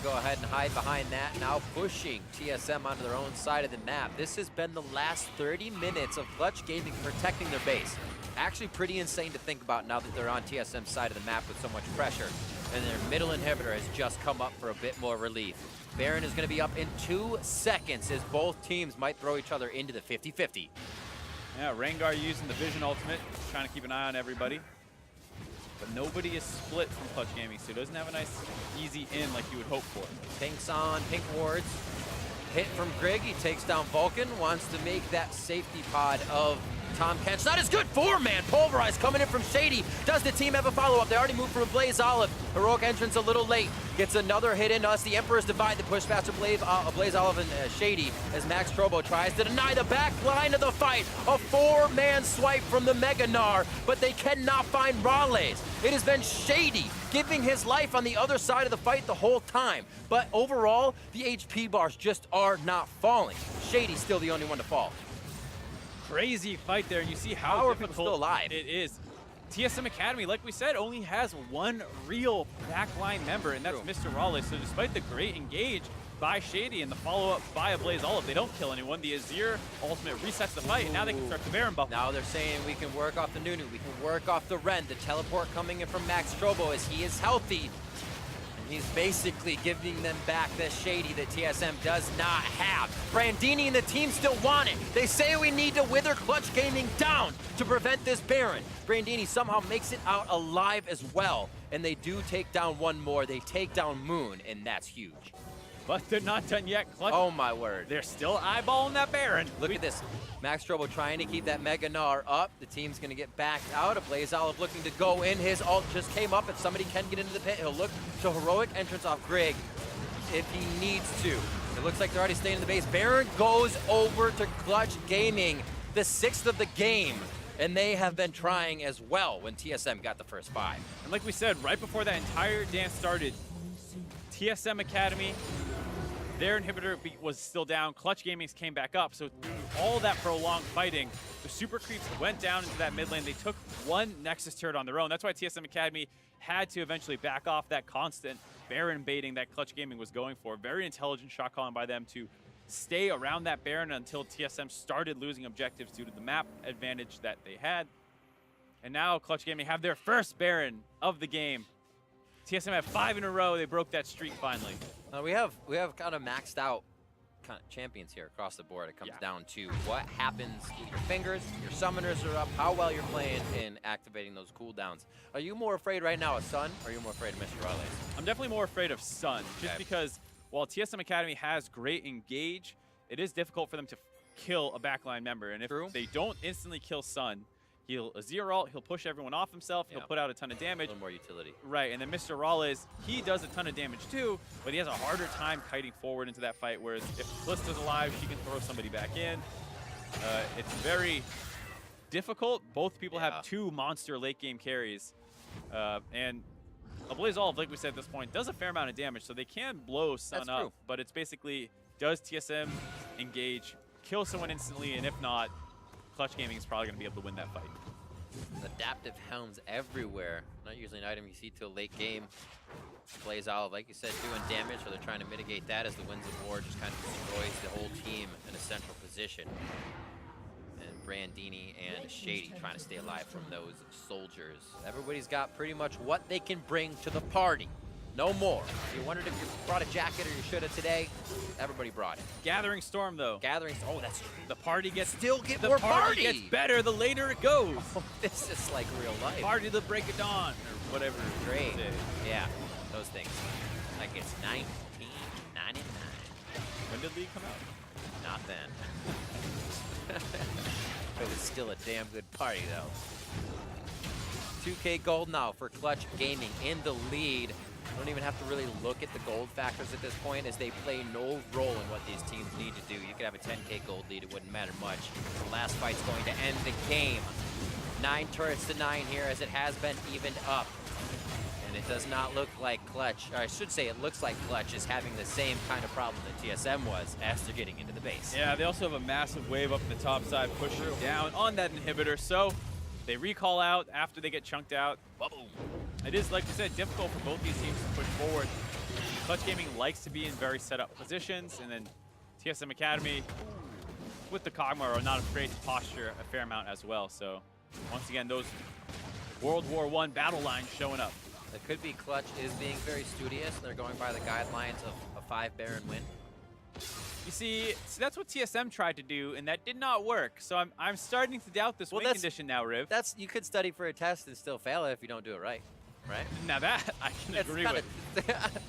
Go ahead and hide behind that. Now pushing TSM onto their own side of the map. This has been the last 30 minutes of Clutch Gaming protecting their base. Actually pretty insane to think about now that they're on TSM's side of the map with so much pressure. And their middle inhibitor has just come up for a bit more relief. Baron is going to be up in 2 seconds as both teams might throw each other into the 50-50. Yeah, Rengar using the Vision ultimate, trying to keep an eye on everybody. But nobody is split from Clutch Gaming, so it doesn't have a nice, easy in like you would hope for. Pink's on, Pink wards. Hit from Grig, he takes down Vulcan, wants to make that safety pod of Tom Kench. Not as good. 4-man Pulverize coming in from Shady. Does the team have a follow-up? They already moved from Blaze Olive. Heroic entrance a little late. Gets another hit into us. The Emperor's Divide to push faster Blaze Olive and Shady as Max Trobo tries to deny the back line of the fight. A 4-man swipe from the Mega Gnar, but they cannot find Raleigh. It has been Shady giving his life on the other side of the fight the whole time. But overall, the HP bars just are not falling. Shady's still the only one to fall. Crazy fight there, and you see how Power difficult still alive. it is. TSM Academy, like we said, only has 1 real backline member, and that's Mr. Raleigh. So despite the great engage by Shady and the follow-up by a Blaze Olive, they don't kill anyone. The Azir ultimate resets the fight, and now they can start the Baron buff. Now they're saying we can work off the Nunu, we can work off the Ren, the teleport coming in from Max Trobo as he is healthy. He's basically giving them back the Shady that TSM does not have. Brandini and the team still want it. They say we need to wither Clutch Gaming down to prevent this Baron. Brandini somehow makes it out alive as well. And they do take down one more. They take down Moon, and that's huge. But they're not done yet. Clutch, oh my word. They're still eyeballing that Baron. Look at this. Max Trobo trying to keep that Mega Gnar up. The team's going to get backed out. A Blaze Olive looking to go in. His ult just came up. If somebody can get into the pit, he'll look to heroic entrance off Grig if he needs to. It looks like they're already staying in the base. Baron goes over to Clutch Gaming, the 6th of the game. And they have been trying as well when TSM got the first 5. And like we said, right before that entire dance started, TSM Academy, their inhibitor was still down. Clutch Gaming came back up. So through all that prolonged fighting, The super creeps went down into that mid lane. They took one Nexus turret on their own. That's why TSM Academy had to eventually back off that constant Baron baiting that Clutch Gaming was going for. Very intelligent shot calling by them to stay around that Baron until TSM started losing objectives due to the map advantage that they had. And now Clutch Gaming have their first Baron of the game. TSM have 5 in a row. They broke that streak finally. We have kind of maxed out kind of champions here across the board. It comes down to what happens with your fingers, your summoners are up, how well you're playing in activating those cooldowns. Are you more afraid right now of Sun, or are you more afraid of Mr. Raleigh? I'm definitely more afraid of Sun, just because while TSM Academy has great engage, it is difficult for them to kill a backline member. And if they don't instantly kill Sun, he'll zero ult, he'll push everyone off himself, he'll put out a ton of damage. A little more utility. Right, and then Mr. Raleigh, he does a ton of damage too, but he has a harder time kiting forward into that fight, whereas if Callista's alive, she can throw somebody back in. It's very difficult. Both people have 2 monster late game carries. And Ablaze Olive, like we said at this point, does a fair amount of damage, so they can blow Sun up, but it's basically, does TSM engage, kill someone instantly, and if not, Clutch Gaming is probably going to be able to win that fight. Adaptive helms everywhere. Not usually an item you see till late game. Blaze Olive, like you said, doing damage, so they're trying to mitigate that as the Winds of War just kind of destroys the whole team in a central position. And Brandini and Shady trying to stay alive from those soldiers. Everybody's got pretty much what they can bring to the party. No more. If you wondered if you brought a jacket or you should have today, everybody brought it. Gathering Storm, though. Gathering Storm. Oh, that's true. The party gets more party gets better the later it goes. Oh, this is like real life. Party the break of dawn or whatever. Great. Yeah, those things. Like it's 1999. When did League come out? Not then. It was still a damn good party though. 2K gold now for Clutch Gaming in the lead. Don't even have to really look at the gold factors at this point, as they play no role in what these teams need to do. You could have a 10K gold lead, it wouldn't matter much. The last fight's going to end the game. 9 turrets to 9 here, as it has been evened up. And it does not look like Clutch, or I should say it looks like Clutch is having the same kind of problem that TSM was as they're getting into the base. Yeah, they also have a massive wave up the top side, pushing down on that inhibitor, so they recall out after they get chunked out. Boom. It is, like you said, difficult for both these teams to push forward. Clutch Gaming likes to be in very set up positions, and then TSM Academy with the Kog'Maw are not afraid to posture a fair amount as well. So once again, those World War I battle lines showing up. It could be Clutch is being very studious. They're going by the guidelines of a 5 Baron win. You see, so that's what TSM tried to do, and that did not work. So I'm starting to doubt this win condition now, Riv. You could study for a test and still fail it if you don't do it right. Right? Now that I can agree with.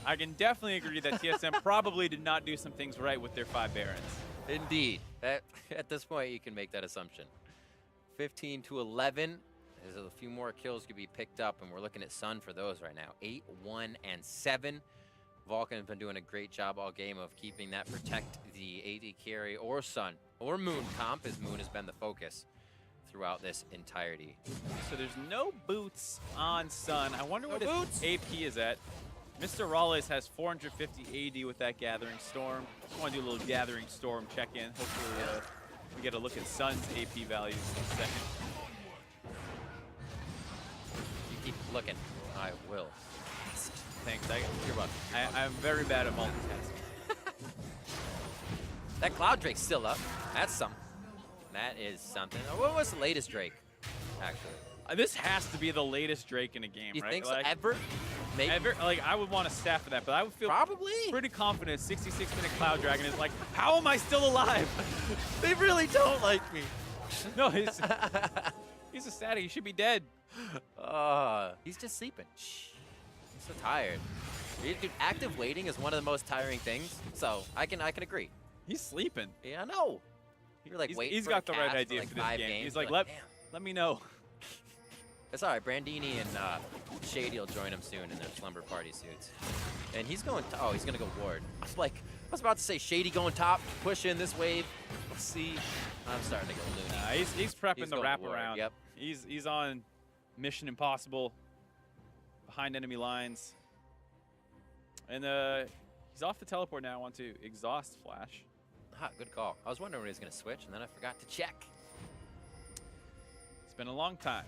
I can definitely agree that TSM probably did not do some things right with their 5 Barons. Indeed. At this point, you can make that assumption. 15 to 11. There's a few more kills could be picked up, and we're looking at Sun for those right now. 8, 1, and 7. Vulcan has been doing a great job all game of keeping that protect the AD carry or Sun or Moon comp, as Moon has been the focus throughout this entirety. So there's no boots on Sun. I wonder what his AP is at. Mr. Raleigh has 450 AD with that Gathering Storm. I want to do a little Gathering Storm check-in. Hopefully we get a look at Sun's AP values in a second. You keep looking. I will. Thanks. You're welcome. I'm very bad at multitasking. That Cloud Drake's still up. That's something. That is something. What was the latest Drake, actually? This has to be the latest Drake in a game, you right? think so? Ever? Maybe? Ever? Like, I would want a stat for that, but I would feel probably pretty confident 66-minute Cloud Dragon is like, how am I still alive? They really don't like me. No, he's a static. He should be dead. He's just sleeping. Shh. He's so tired. Dude, active waiting is one of the most tiring things, so I can agree. He's sleeping. Yeah, I know. You're like waiting. He's for got a the right cast idea for for this game. games. He's like, Damn. let me know. That's all right. Brandini and Shady will join him soon in their slumber party suits. And he's going. He's gonna go ward. I was about to say Shady going top, push in this wave. Let's see. I'm starting to go loony. He's prepping the wraparound. Yep. He's on Mission Impossible, behind enemy lines, and he's off the teleport now. I want to exhaust Flash. Good call. I was wondering when he was going to switch, and then I forgot to check. been a long time.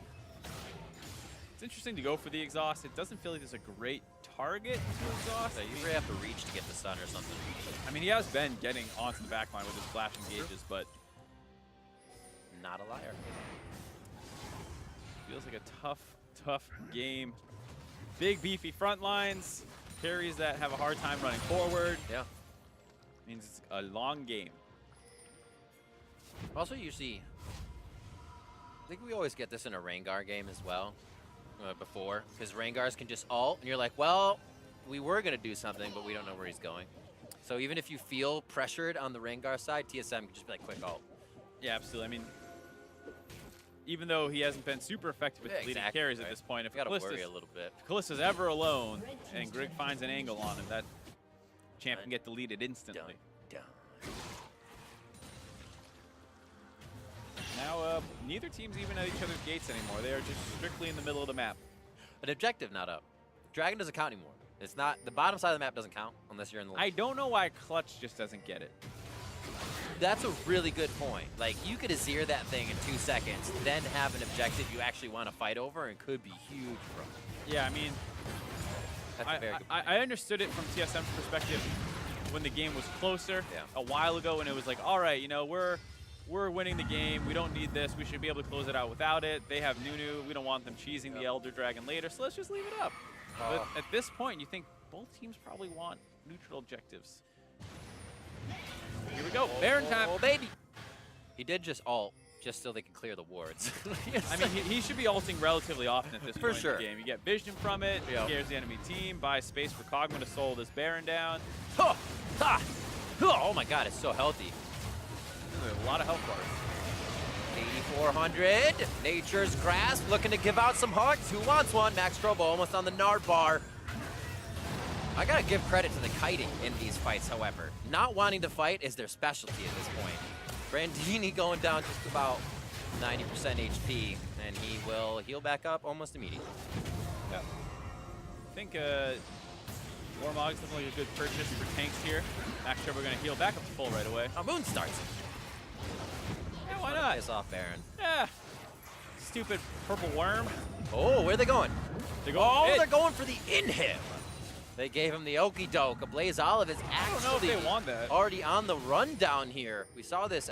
It's interesting to go for the exhaust. It doesn't feel like there's a great target to exhaust. You usually have to reach to get the stun or something. I mean, he has been getting onto the back line with his flash engages, but Not a liar. feels like a tough game. Big, beefy front lines. Carries that have a hard time running forward. Yeah. Means it's a long game. Also, usually, I think we always get this in a Rengar game as well. Before, because Rengars can just ult, and you're like, well, we were gonna do something, but we don't know where he's going. So even if you feel pressured on the Rengar side, TSM can just be like, quick ult. Yeah, absolutely. I mean, even though he hasn't been super effective with leading carries at this point, if you gotta worry a little bit. Kallista's ever alone and Grig finds an angle on him, that champ can get deleted instantly. Done. Now, neither team's even at each other's gates anymore. They are just strictly in the middle of the map. An objective not up. Dragon doesn't count anymore. It's not, the bottom side of the map doesn't count unless you're in the I don't know why Clutch just doesn't get it. That's a really good point. Like, you could Azir that thing in 2 seconds, then have an objective you actually want to fight over, and could be huge, bro. Yeah, I mean, That's a very good point. I understood it from TSM's perspective when the game was closer Yeah. a while ago, and it was like, all right, you know, we're winning the game. We don't need this. We should be able to close it out without it. They have Nunu. We don't want them cheesing the Elder Dragon later, so let's just leave it up. But at this point, you think both teams probably want neutral objectives. Here we go. Baron time. Oh, baby. He did just ult, just so they can clear the wards. I mean, he should be ulting relatively often at this For point sure. in the game. You get vision from it, Yeah. scares the enemy team, buys space for Kog'Maw to soul this Baron down. Huh. Ha. Huh. Oh my god, it's so healthy. A lot of health bars. 8400. Nature's Grasp looking to give out some hugs. Who wants one? Max Strobo almost on the Nard bar. I gotta give credit to the kiting in these fights, however. Not wanting to fight is their specialty at this point. Brandini going down just about 90% HP, and he will heal back up almost immediately. Yeah. I think Warmog's definitely a good purchase for tanks here. Max Strobo going to heal back up to full right away. Moon starts. Yeah, why not? Piss off Baron. Yeah. Stupid purple worm. Oh, where are they going? They're going Oh, mid. they're going for the inhib. They gave him the okie doke. A Blaze Olive is I don't know if actually they want that. already on the run down here. We saw this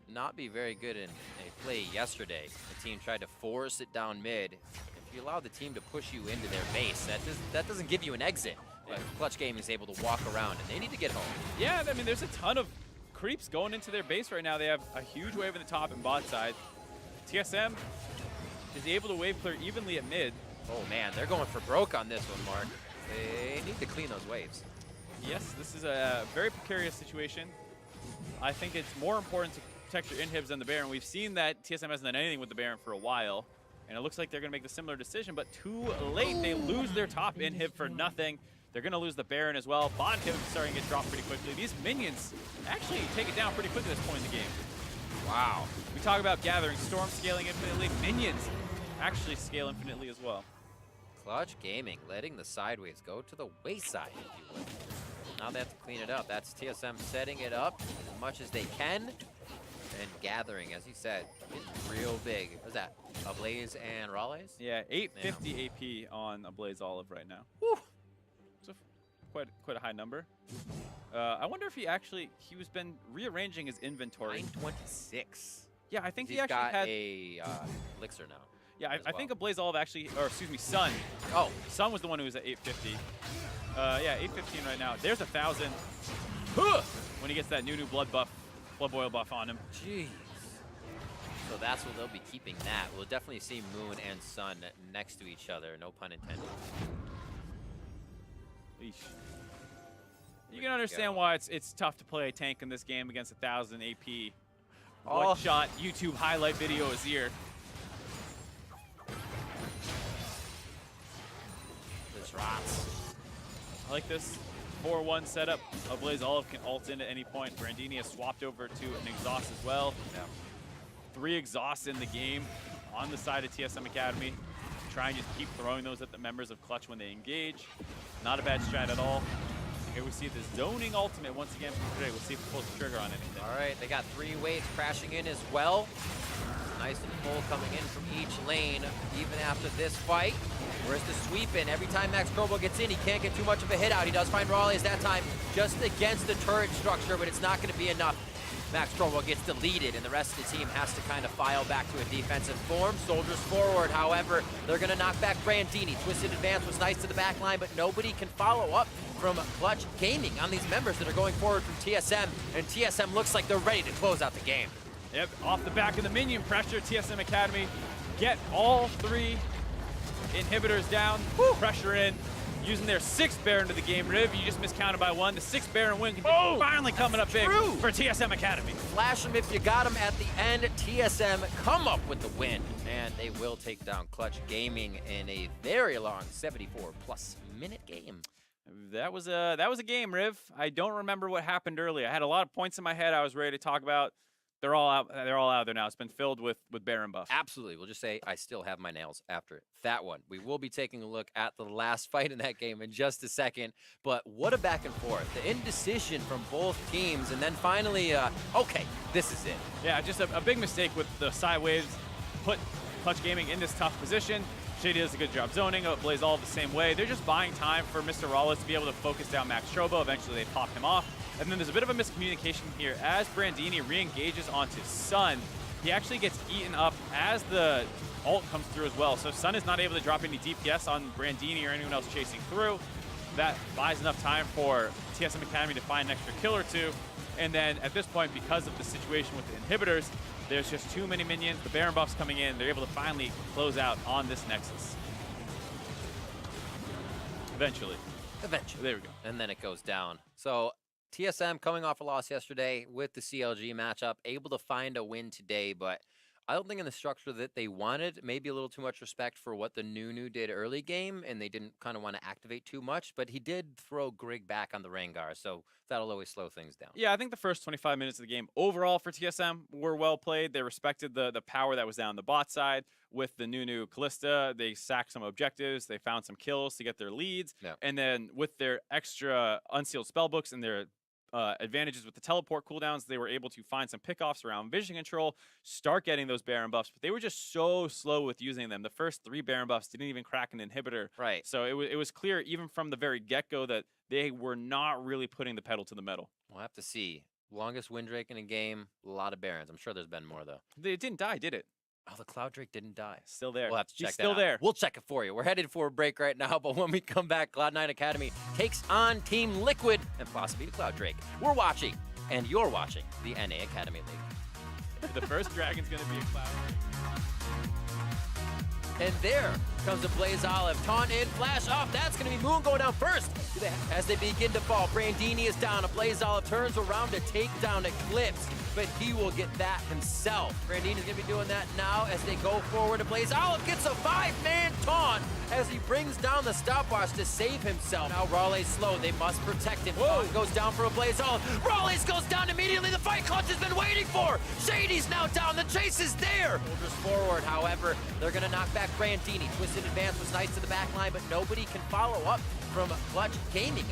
not be very good in a play yesterday. The team tried to force it down mid. If you allow the team to push you into their base, that doesn't give you an exit. But Clutch Gaming is able to walk around, and they need to get home. Yeah, I mean, there's a ton of creeps going into their base right now. They have a huge wave in the top and bot side. TSM is able to wave clear evenly at mid. Oh man, they're going for broke on this one, Mark. They need to clean those waves. Yes, this is a very precarious situation. I think it's more important to protect your inhibs than the Baron. We've seen that TSM hasn't done anything with the Baron for a while, and it looks like they're going to make the similar decision, but too late. They lose their top inhib for nothing. They're going to lose the Baron as well. Bot inhib is starting to get dropped pretty quickly. These minions actually take it down pretty quickly at this point in the game. Wow. We talk about gathering, Storm scaling infinitely, minions actually scale infinitely as well. Clutch Gaming letting the sideways go to the wayside, if you will. Now they have to clean it up. That's TSM setting it up as much as they can and gathering, as you said, getting real big. What's that? Ablaze and Raleigh? Yeah, 850 AP on a Blaze Olive right now. Woo. So quite a high number. I wonder if he was been rearranging his inventory. 926. Yeah, I think He's he actually got had a elixir now. Yeah, as I think a Blaze Olive actually, or excuse me, Sun. Oh, Sun was the one who was at 850. Yeah, 815 right now. There's 1,000. When he gets that new blood boil buff on him. jeez. So that's what they'll be keeping that. We'll definitely see Moon and Sun next to each other. No pun intended. Eesh. You can understand why it's tough to play a tank in this game against 1,000 AP. Oh. One-shot YouTube highlight video Azir. This rots. I like this 4-1 setup. A Blaze Olive can ult in at any point. Brandini has swapped over to an exhaust as well. Yeah. 3 exhausts in the game on the side of TSM Academy. Try and just keep throwing those at the members of Clutch when they engage. Not a bad strat at all. Here we see the zoning ultimate once again from today. We'll see if it pulls the trigger on anything. All right, they got 3 waves crashing in as well. nice and full coming in from each lane, even after this fight. Where's the sweep in? Every time Max Krobo gets in, he can't get too much of a hit out. He does find Raleigh that time, just against the turret structure, but it's not going to be enough. Max Krobo gets deleted, and the rest of the team has to kind of file back to a defensive form. Soldiers forward, however, they're going to knock back Brandini. Twisted Advance was nice to the back line, but nobody can follow up from Clutch Gaming on these members that are going forward from TSM, and TSM looks like they're ready to close out the game. Yep, off the back of the minion pressure, TSM Academy get all 3 inhibitors down, pressure in, using their 6th Baron into the game. Riv, you just miscounted by 1. The 6th Baron win can be finally coming up big for TSM Academy. Flash them if you got them at the end. TSM come up with the win, and they will take down Clutch Gaming in a very long 74-plus minute game. That was a game, Riv. I don't remember what happened earlier. I had a lot of points in my head I was ready to talk about. They're all out. They're all out there now. It's been filled with Baron buff. Absolutely. We'll just say I still have my nails after that one. We will be taking a look at the last fight in that game in just a second. But what a back and forth. The indecision from both teams. And then finally, okay, this is it. Yeah, just a big mistake with the side waves. Put Clutch Gaming in this tough position. Shady does a good job zoning. Blaze all the same way. They're just buying time for Mr. Rawless to be able to focus down Max Trobo. Eventually, they pop him off. And then there's a bit of a miscommunication here. As Brandini re-engages onto Sun, he actually gets eaten up as the ult comes through as well. So Sun is not able to drop any DPS on Brandini or anyone else chasing through. That buys enough time for TSM Academy to find an extra kill or 2. And then at this point, because of the situation with the inhibitors, there's just too many minions. The Baron buff's coming in. They're able to finally close out on this Nexus. Eventually. There we go. And then it goes down. So TSM coming off a loss yesterday with the CLG matchup, able to find a win today, but I don't think in the structure that they wanted, maybe a little too much respect for what the Nunu did early game, and they didn't kind of want to activate too much, but he did throw Grig back on the Rengar, so that'll always slow things down. Yeah, I think the first 25 minutes of the game overall for TSM were well played. They respected the power that was down the bot side with the Nunu Callista. They sacked some objectives. They found some kills to get their leads. Yeah. And then with their extra unsealed spellbooks and their advantages with the teleport cooldowns, they were able to find some pickoffs around vision control, start getting those Baron buffs, but they were just so slow with using them. The first 3 Baron buffs didn't even crack an inhibitor. Right. So it was clear even from the very get-go that they were not really putting the pedal to the metal. We'll have to see. Longest win drake in a game, a lot of Barons. I'm sure there's been more, though. It didn't die, did it? Oh, the Cloud Drake didn't die. Still there. We'll have to check He's still that out. there. We'll check it for you. We're headed for a break right now, but when we come back, Cloud9 Academy takes on Team Liquid and possibly the Cloud Drake. We're watching, and you're watching, the NA Academy League. The first dragon's going to be a Cloud Drake. And there comes a Blaze Olive. Taunt in, flash off. That's going to be Moon going down first. As they begin to fall, Brandini is down. A Blaze Olive turns around to take down Eclipse, but he will get that himself. Brandini's going to be doing that now as they go forward. A Blaze Olive gets a 5-man taunt as he brings down the stopwatch to save himself. Now Raleigh's slow. They must protect him. Taunt goes down for a Blaze Olive. Raleigh's goes down immediately. The fight Clutch has been waiting for. Shady's now down. The chase is there. Soldiers forward, however, they're going to knock back Brandini. Twisted Advance was nice to the back line, but nobody can follow up from Clutch Gaming.